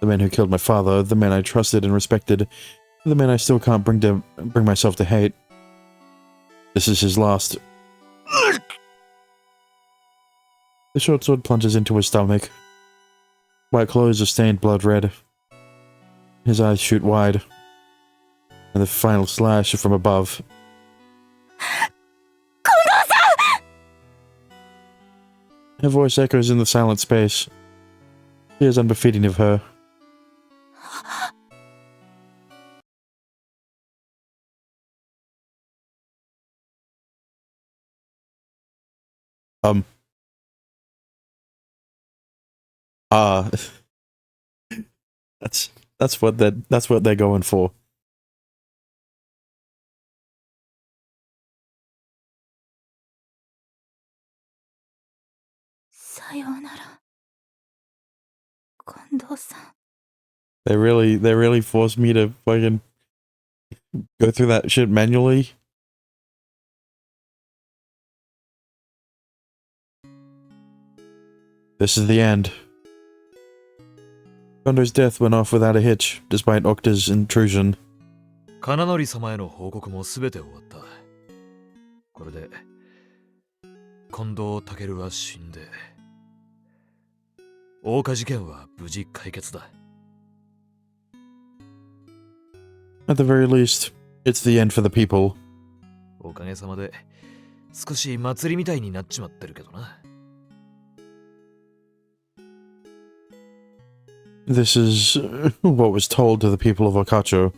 The man who killed my father, the man I trusted and respected, the man I still can't bring myself to hate. This is his last. The short sword plunges into his stomach. White clothes are stained blood red. His eyes shoot wide. And the final slash from above. Her voice echoes in the silent space. She is unbefitting of her. That's what they're going for. Sayonara, Kondo-san. They really forced me to fucking go through that shit manually. This is the end. Kondo's death went off without a hitch, despite Okta's intrusion. 金則様への報告もすべて終わった。これで近藤健は死んで、大岡事件は無事解決だ。At the very least, it's the end for the people. おかげさまで少し祭りみたいになっちまってるけどな。This is what was told to the people of Okacho.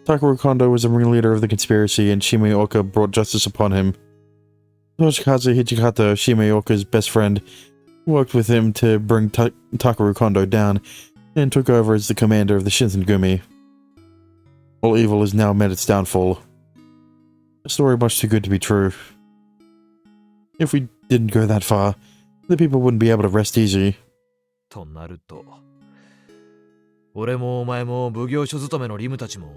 Takeru Kondo was the ringleader of the conspiracy and Shimeoka brought justice upon him. Toshikazu Hijikata, Shimeoka's best friend, worked with him to bring Takeru Kondo down and took over as the commander of the Shinsengumi. All evil has now met its downfall. A story much too good to be true. If we didn't go that far, the people wouldn't be able to rest easy. となると、俺もお前も奉行所勤めのリムたちも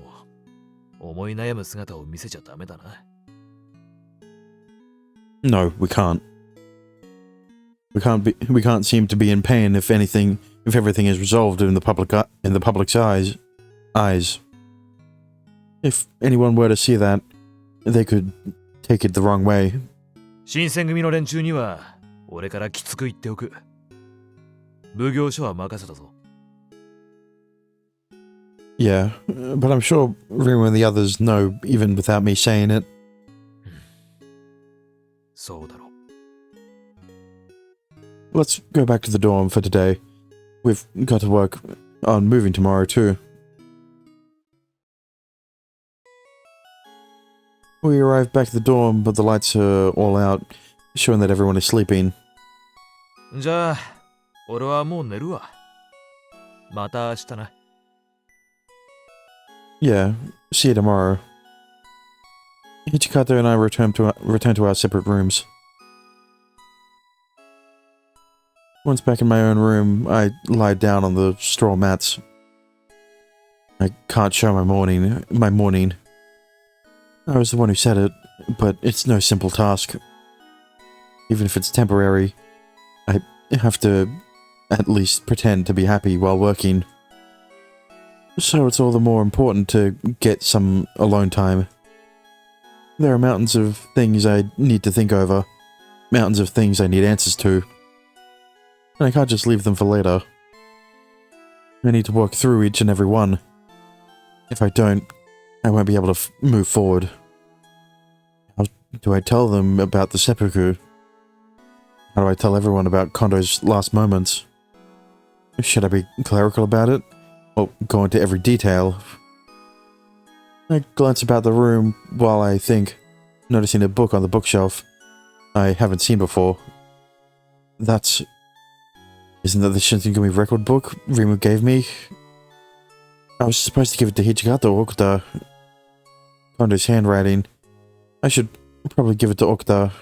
思い悩む姿を見せちゃダメだな。No, we can't. We can't seem to be in pain if everything is resolved in the public's eyes. If anyone were to see that, they could take it the wrong way. 新選組の連中には俺からきつく言っておく。奉行所は任せたぞ。Yeah, but I'm sure Rima and the others know even without me saying it. そうだろう。Let's go back to the dorm for today. We've got to work on moving tomorrow too. We arrive back at the dorm, but the lights are all out, showing that everyone is sleeping. じゃあ、俺はもう寝るわ。また明日な。Yeah, see you tomorrow. Hichikata and I return to our separate rooms. Once back in my own room, I lie down on the straw mats. I can't show my mourning. I was the one who said it, but it's no simple task. Even if it's temporary, I have to at least pretend to be happy while working. So it's all the more important to get some alone time. There are mountains of things I need to think over. Mountains of things I need answers to. And I can't just leave them for later. I need to work through each and every one. If I don't, I won't be able to move forward. How do I tell them about the seppuku? How do I tell everyone about Kondo's last moments? Should I be clerical about it? Or go into every detail? I glance about the room while I think, noticing a book on the bookshelf I haven't seen before. Isn't that the Shinsengumi record book Rimu gave me? I was supposed to give it to Hijikata Okuda. Kondo's handwriting. I should probably give it to Okuda.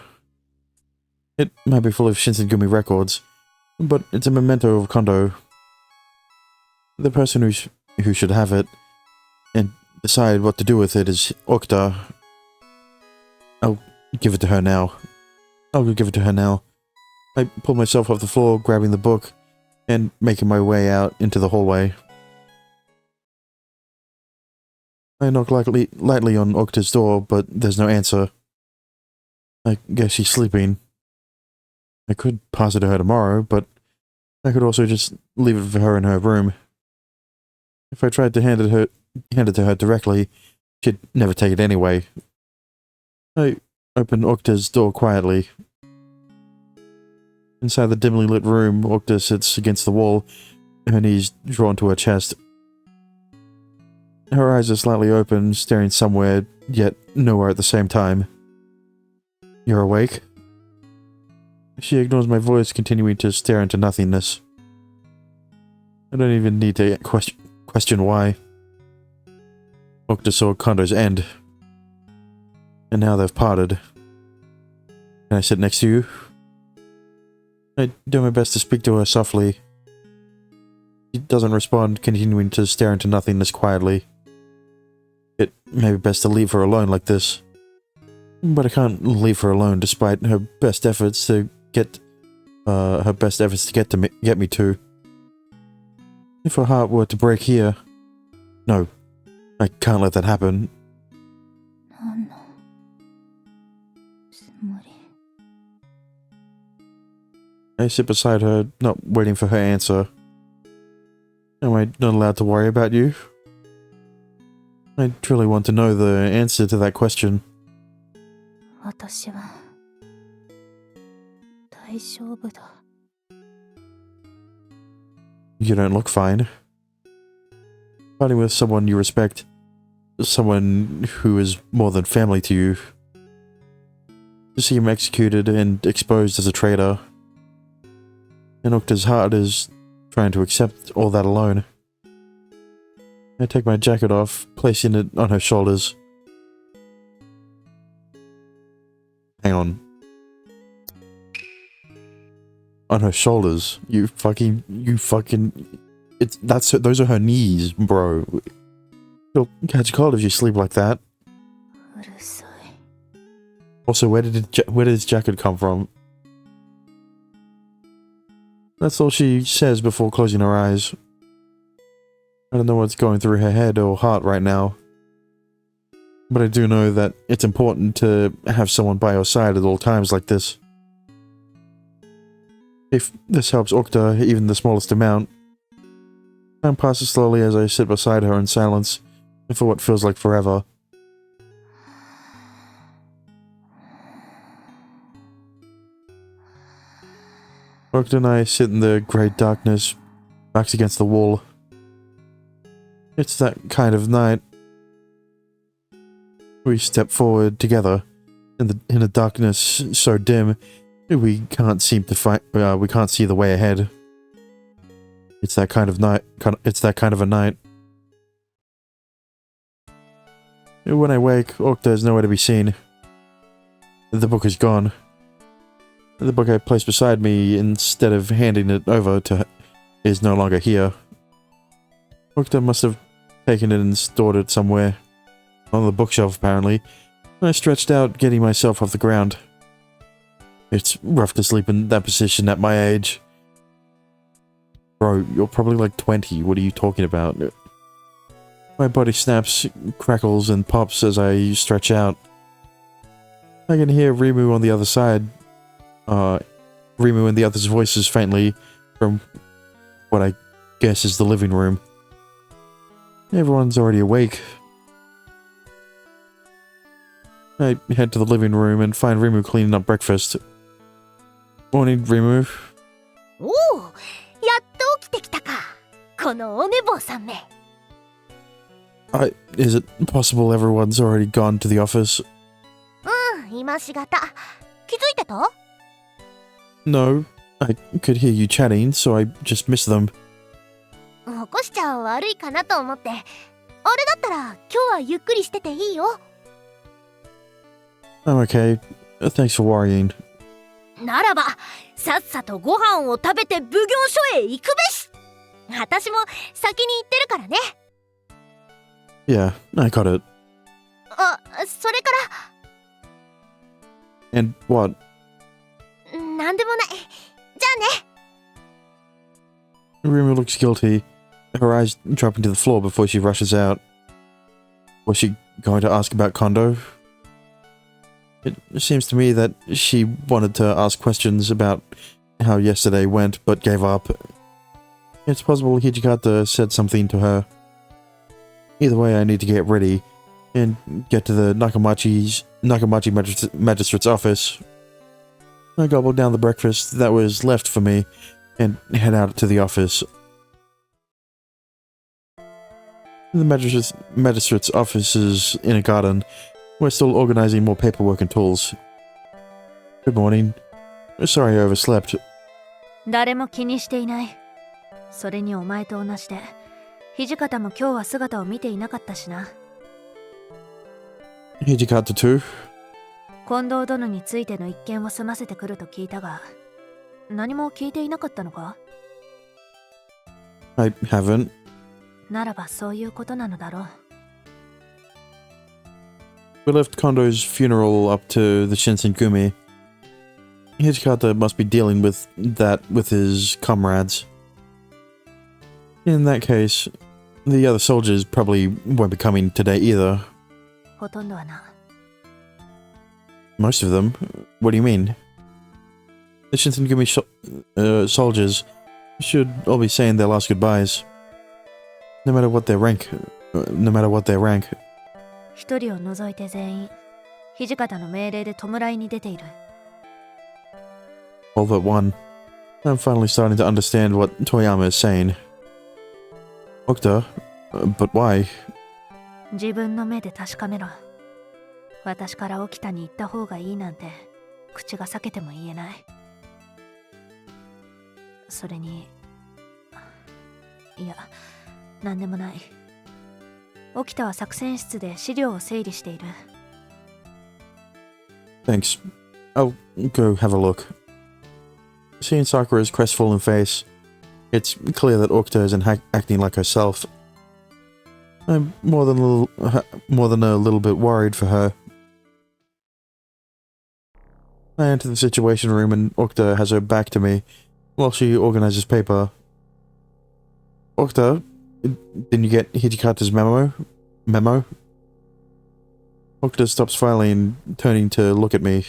It might be full of Shinsengumi records, but it's a memento of Kondo. The person who should have it and decide what to do with it is Okuda. I'll give it to her now. I'll go give it to her now. I pull myself off the floor, grabbing the book, and making my way out into the hallway. I knock lightly on Okuda's door, but there's no answer. I guess she's sleeping. I could pass it to her tomorrow, but I could also just leave it for her in her room. If I tried to hand it to her directly, she'd never take it anyway. I open Okuda's door quietly. Inside the dimly lit room, Okuda sits against the wall, her knees drawn to her chest. Her eyes are slightly open, staring somewhere, yet nowhere at the same time. You're awake? She ignores my voice, continuing to stare into nothingness. I don't even need to question why. Okuda saw Kondo's end. And now they've parted. Can I sit next to you? I do my best to speak to her softly. She doesn't respond, continuing to stare into nothingness quietly. It may be best to leave her alone like this. But I can't leave her alone despite her best efforts to get me to. If her heart were to break here... No, I can't let that happen. I sit beside her, not waiting for her answer. Am I not allowed to worry about you? I truly want to know the answer to that question. You don't look fine. Fighting with someone you respect, someone who is more than family to you. To see him executed and exposed as a traitor. And Okuda's heart is trying to accept all that alone. I take my jacket off, placing it on her shoulders. Hang on. On her shoulders? Those are her knees, bro. You'll catch cold if you sleep like that. Also, where did his jacket come from? That's all she says before closing her eyes. I don't know what's going through her head or heart right now. But I do know that it's important to have someone by your side at all times like this. If this helps Okuda even the smallest amount. Time passes slowly as I sit beside her in silence, for what feels like forever. Okuda and I sit in the grey darkness, backs against the wall. It's that kind of night. We step forward together, in a darkness so dim we can't seem to we can't see the way ahead. It's that kind of night. It's that kind of a night. When I wake, Okuda is nowhere to be seen. The book is gone. The book I placed beside me, instead of handing it over to her, is no longer here. Okuda must have taken it and stored it somewhere. On the bookshelf, apparently. I stretched out, getting myself off the ground. It's rough to sleep in that position at my age. Bro, you're probably like 20. What are you talking about? My body snaps, crackles, and pops as I stretch out. I can hear Rimu on the other side. Rimu and the others' voices faintly from what I guess is the living room. Everyone's already awake. I head to the living room and find Rimu cleaning up breakfast. Morning, Rimu. おお、やっと起きてきたか。このお寝坊さんめ。Is it possible everyone's already gone to the office? 今しがた。気づいてた？ No, I could hear you chatting, so I just missed them. 起こしちゃ悪いかなと思って。あれだったら今日はゆっくりしてていいよ。I'm okay. Thanks for worrying. ならばさっさとご飯を食べて奉行所へ行くべし。私も先に行ってるからね。Yeah, I got it. あ、それか And what? らなんでもない。じゃあね。 Rimu looks guilty. Her eyes dropping to the floor before she rushes out. Was she going to ask about Kondo? It seems to me that she wanted to ask questions about how yesterday went, but gave up. It's possible Hijikata said something to her. Either way, I need to get ready and get to the Nakamachi Magistrate's office. I gobble down the breakfast that was left for me and head out to the office. The Magistrate's office is in a garden. We're still organizing more paperwork and tools. Good morning. Sorry I overslept. 誰も気にしていない。それにお前と同じで、土方も今日は姿を見ていなかったしな。Hijikata too? 近藤殿についての一件を済ませてくると聞いたが、何も聞いていなかったのか？ I haven't. ならばそういうことなのだろう。We left Kondo's funeral up to the Shinsengumi. Hijikata must be dealing with that with his comrades. In that case, the other soldiers probably won't be coming today either. ほとんどはな。Most of them? What do you mean? The Shinsengumi soldiers should all be saying their last goodbyes. No matter what their rank. 一人を除いて全員、土方の命令で弔いに出ている。All but one. I'm finally starting to understand what Toyama is saying. Okta? But why? 自分の目で確かめろ。私から沖田に行った方がいいなんて、口が裂けても言えない。それに、いや、なんでもない。沖田は作戦室で資料を整理している。Thanks. I'll go have a look. Seeing Sakura's crestfallen face, it's clear that Okta isn't acting like herself. I'm more than a little bit worried for her. I enter the situation room and Okta has her back to me while she organizes paper. Okta, didn't you get Hijikata's memo? Okta stops filing, turning to look at me.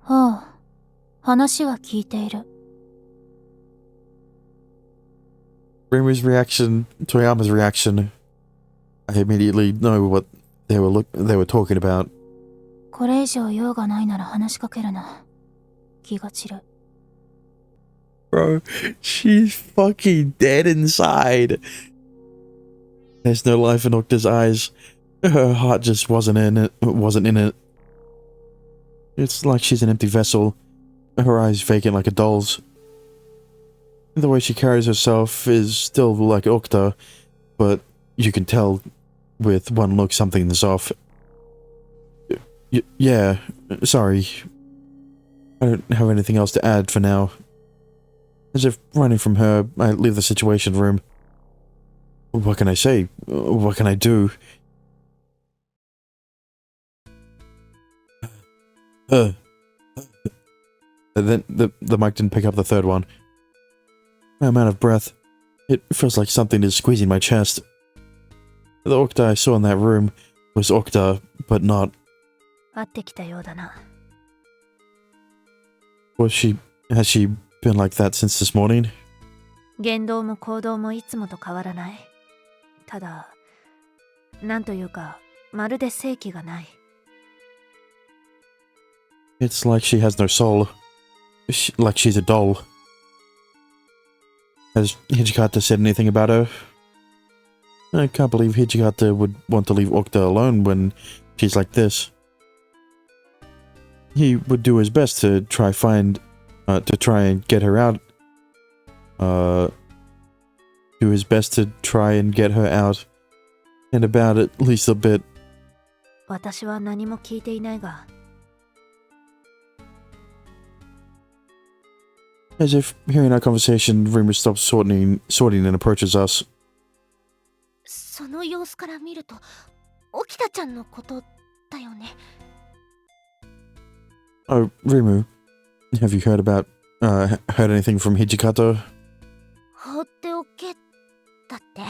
ああ、話は聞いている。Rimu's reaction, Toyama's reaction. I immediately know what they were talking about. これ以上用がないなら話しかけるな。気が散る。Bro, she's fucking dead inside. There's no life in Okta's eyes. Her heart just wasn't in it. It's like she's an empty vessel. Her eyes vacant like a doll's. The way she carries herself is still like Okta, but you can tell with one look something's off. Yeah, sorry. I don't have anything else to add for now. As if running from her, I leave the situation room. What can I say? What can I do? Then the mic didn't pick up the third one. I'm out of breath. It feels like something is squeezing my chest. The Okta I saw in that room was Okta, but not. 会ってきたようだな。Has she been like that since this morning? 言動も行動もいつもと変わらない。ただ、なんというか、まるで正気がない。It's like she has no soul. Like she's a doll. Has Hijikata said anything about her? I can't believe Hijikata would want to leave Okta alone when she's like this. He would do his best to try and get her out. Do his best to try and get her out and about at least a bit. 私は何も聞いていないが。As if hearing our conversation, Reamer stops sorting and approaches us. その様子から見ると沖田ちゃんのことだよね。Oh, Rimu, have you heard anything from Hijikata? 放っておけだって。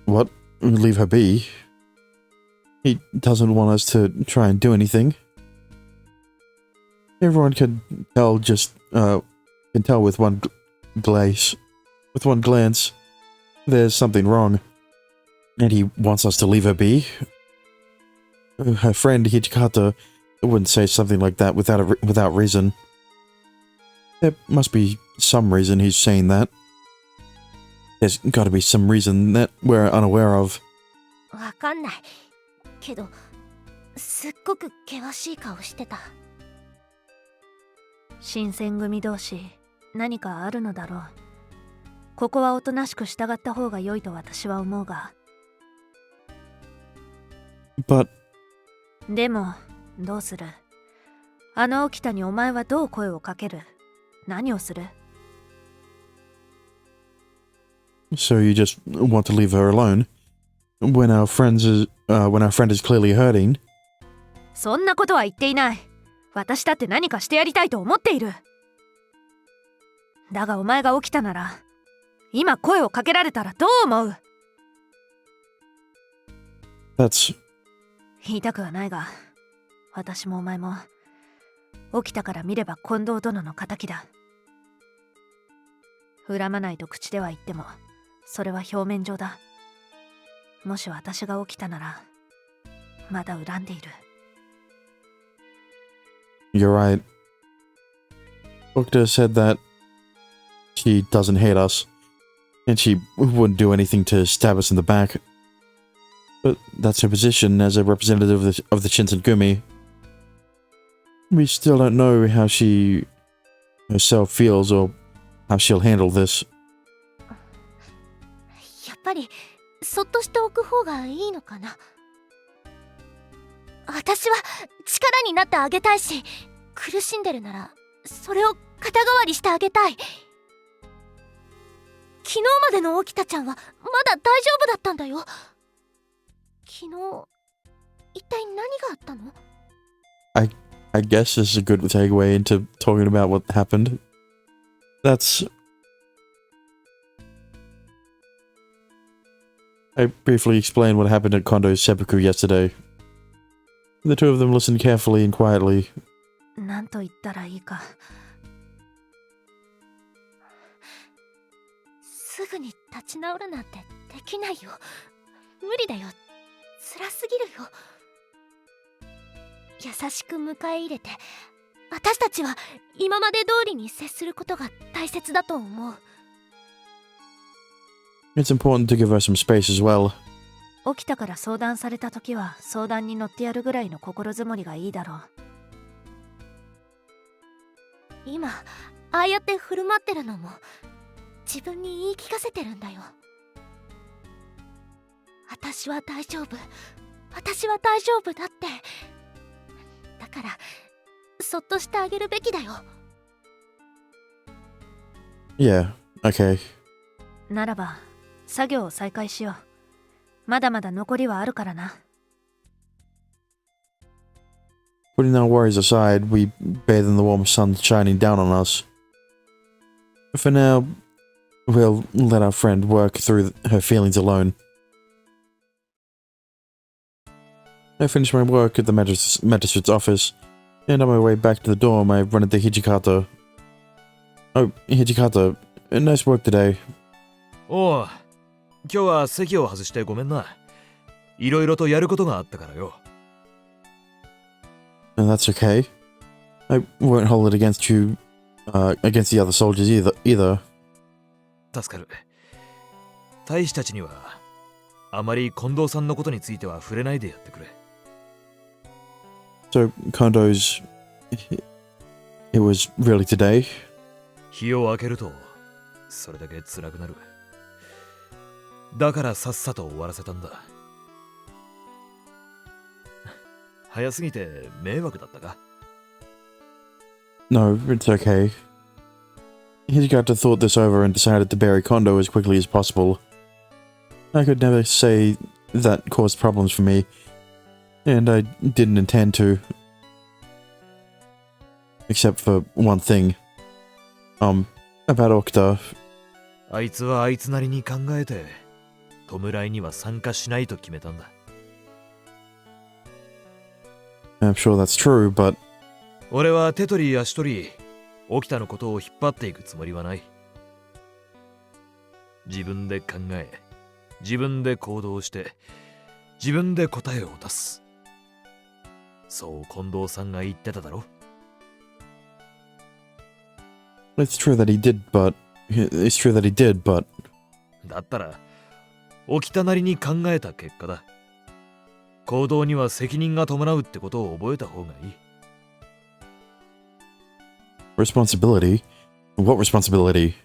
What? Leave her be? He doesn't want us to try and do anything. Everyone can tell with one glance. There's something wrong. And he wants us to leave her be? Her friend Hijikata wouldn't say something like that without reason. There must be some reason he's saying that. There's got to be some reason that we're unaware of. わかんないけど、すっごく険しい顔してた。新選組同士、何かあるのだろう。ここはおとなしく従った方が良いと私は思うが。But でも、どうする？あの沖田にお前はどう声をかける？何をする？ So you just want to leave her alone when our friend is clearly hurting? そんなことは言っていない。私だって何かしてやりたいと思っている。だがお前が起きたなら、今声をかけられたらどう思う？ That's 言いたくはないが、私もお前も起きたから見れば近藤殿の仇だ。恨まないと口では言っても、それは表面上だ。もし私が起きたなら、まだ恨んでいる。You're right. Okta said that she doesn't hate us, and she wouldn't do anything to stab us in the back. But that's her position as a representative of the Shinsengumi. We still don't know how she herself feels or how she'll handle this. やっぱりそっとしておく方がいいのかな。私は力になってあげたいし、苦しんでるならそれを肩代わりしてあげたい。昨日までの沖田ちゃんはまだ大丈夫だったんだよ。昨日一体何があったの？ I guess this is a good segue into talking about what happened. I briefly explained what happened at Kondo's seppuku yesterday. The two of them listened carefully and quietly. なんと言ったらいいか。すぐに立ち直るなんてできないよ。無理だよ。辛すぎるよ。優しく迎え入れて、私たちは今まで通りに接することが大切だと思う。It's important to give her some space as well. 起きたから相談された時は相談に乗ってやるぐらいの心づもりがいいだろう。今ああやって振る舞ってるのも自分に言い聞かせてるんだよ。私は大丈夫、私は大丈夫だって。だからそっとしてあげるべきだよ。 Yeah, okay. ならば作業を再開しよう。まだまだ残りはあるからな。Putting our worries aside, we bathe in the warm sun shining down on us. For now, we'll let our friend work through her feelings alone. I finish my work at the magistrate's office, and on my way back to the dorm, I run into Hijikata. Oh, Hijikata, nice work today. おう、今日は席を外してごめんな。いろいろとやることがあったからよ。And that's okay. I won't hold it against you, against the other soldiers either. 助かる。大使たちにはあまり近藤さんのことについては触れないでやってくれ。So, Kondo's... It was really today? 日を明けるとそれだけ辛くなる。だからさっさと終わらせたんだ。早すぎて迷惑だったか？ No, it's okay. Hijikata thought this over and decided to bury Kondo as quickly as possible. I could never say that caused problems for me, and I didn't intend to. Except for one thing. About Okta. あいつはあいつなりに考えて弔いには参加しないと決めたんだ。I'm sure that's true, but 俺は手取り足取り沖田のことを引っ張っていくつもりはない。自分で考え、自分で行動して、自分で答えを出す。そう近藤さんが言ってただろ。it's true that he did, but だったら沖田なりに考えた結果だ。行動には責任が伴うってことを覚えた方がいい。responsibility? What responsibility?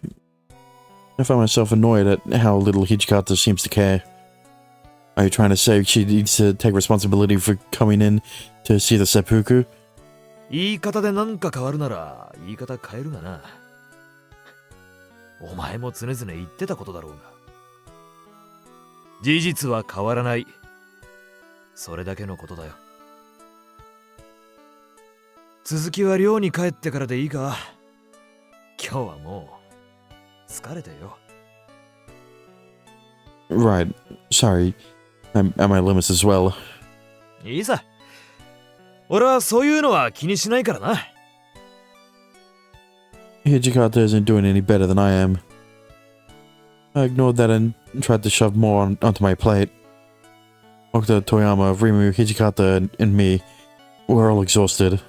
I find myself annoyed at how little Hijikata seems to care. Are you trying to say she needs to take responsibility for coming in to see the seppuku? 言い方で何か変わるなら言い方変えるがな。お前も常々言ってたことだろうが。事実は変わらない。それだけのことだよ。続きは寮に帰ってからでいいか？今日はもう疲れてよ。Right. Sorry. I'm at my limits as well. いいさ。俺はそういうのは気にしないからな。Hijikata isn't doing any better than I am. I ignored that and tried to shove more onto my plate. Okta, Toyama, Rimu, Hijikata, and me were all exhausted.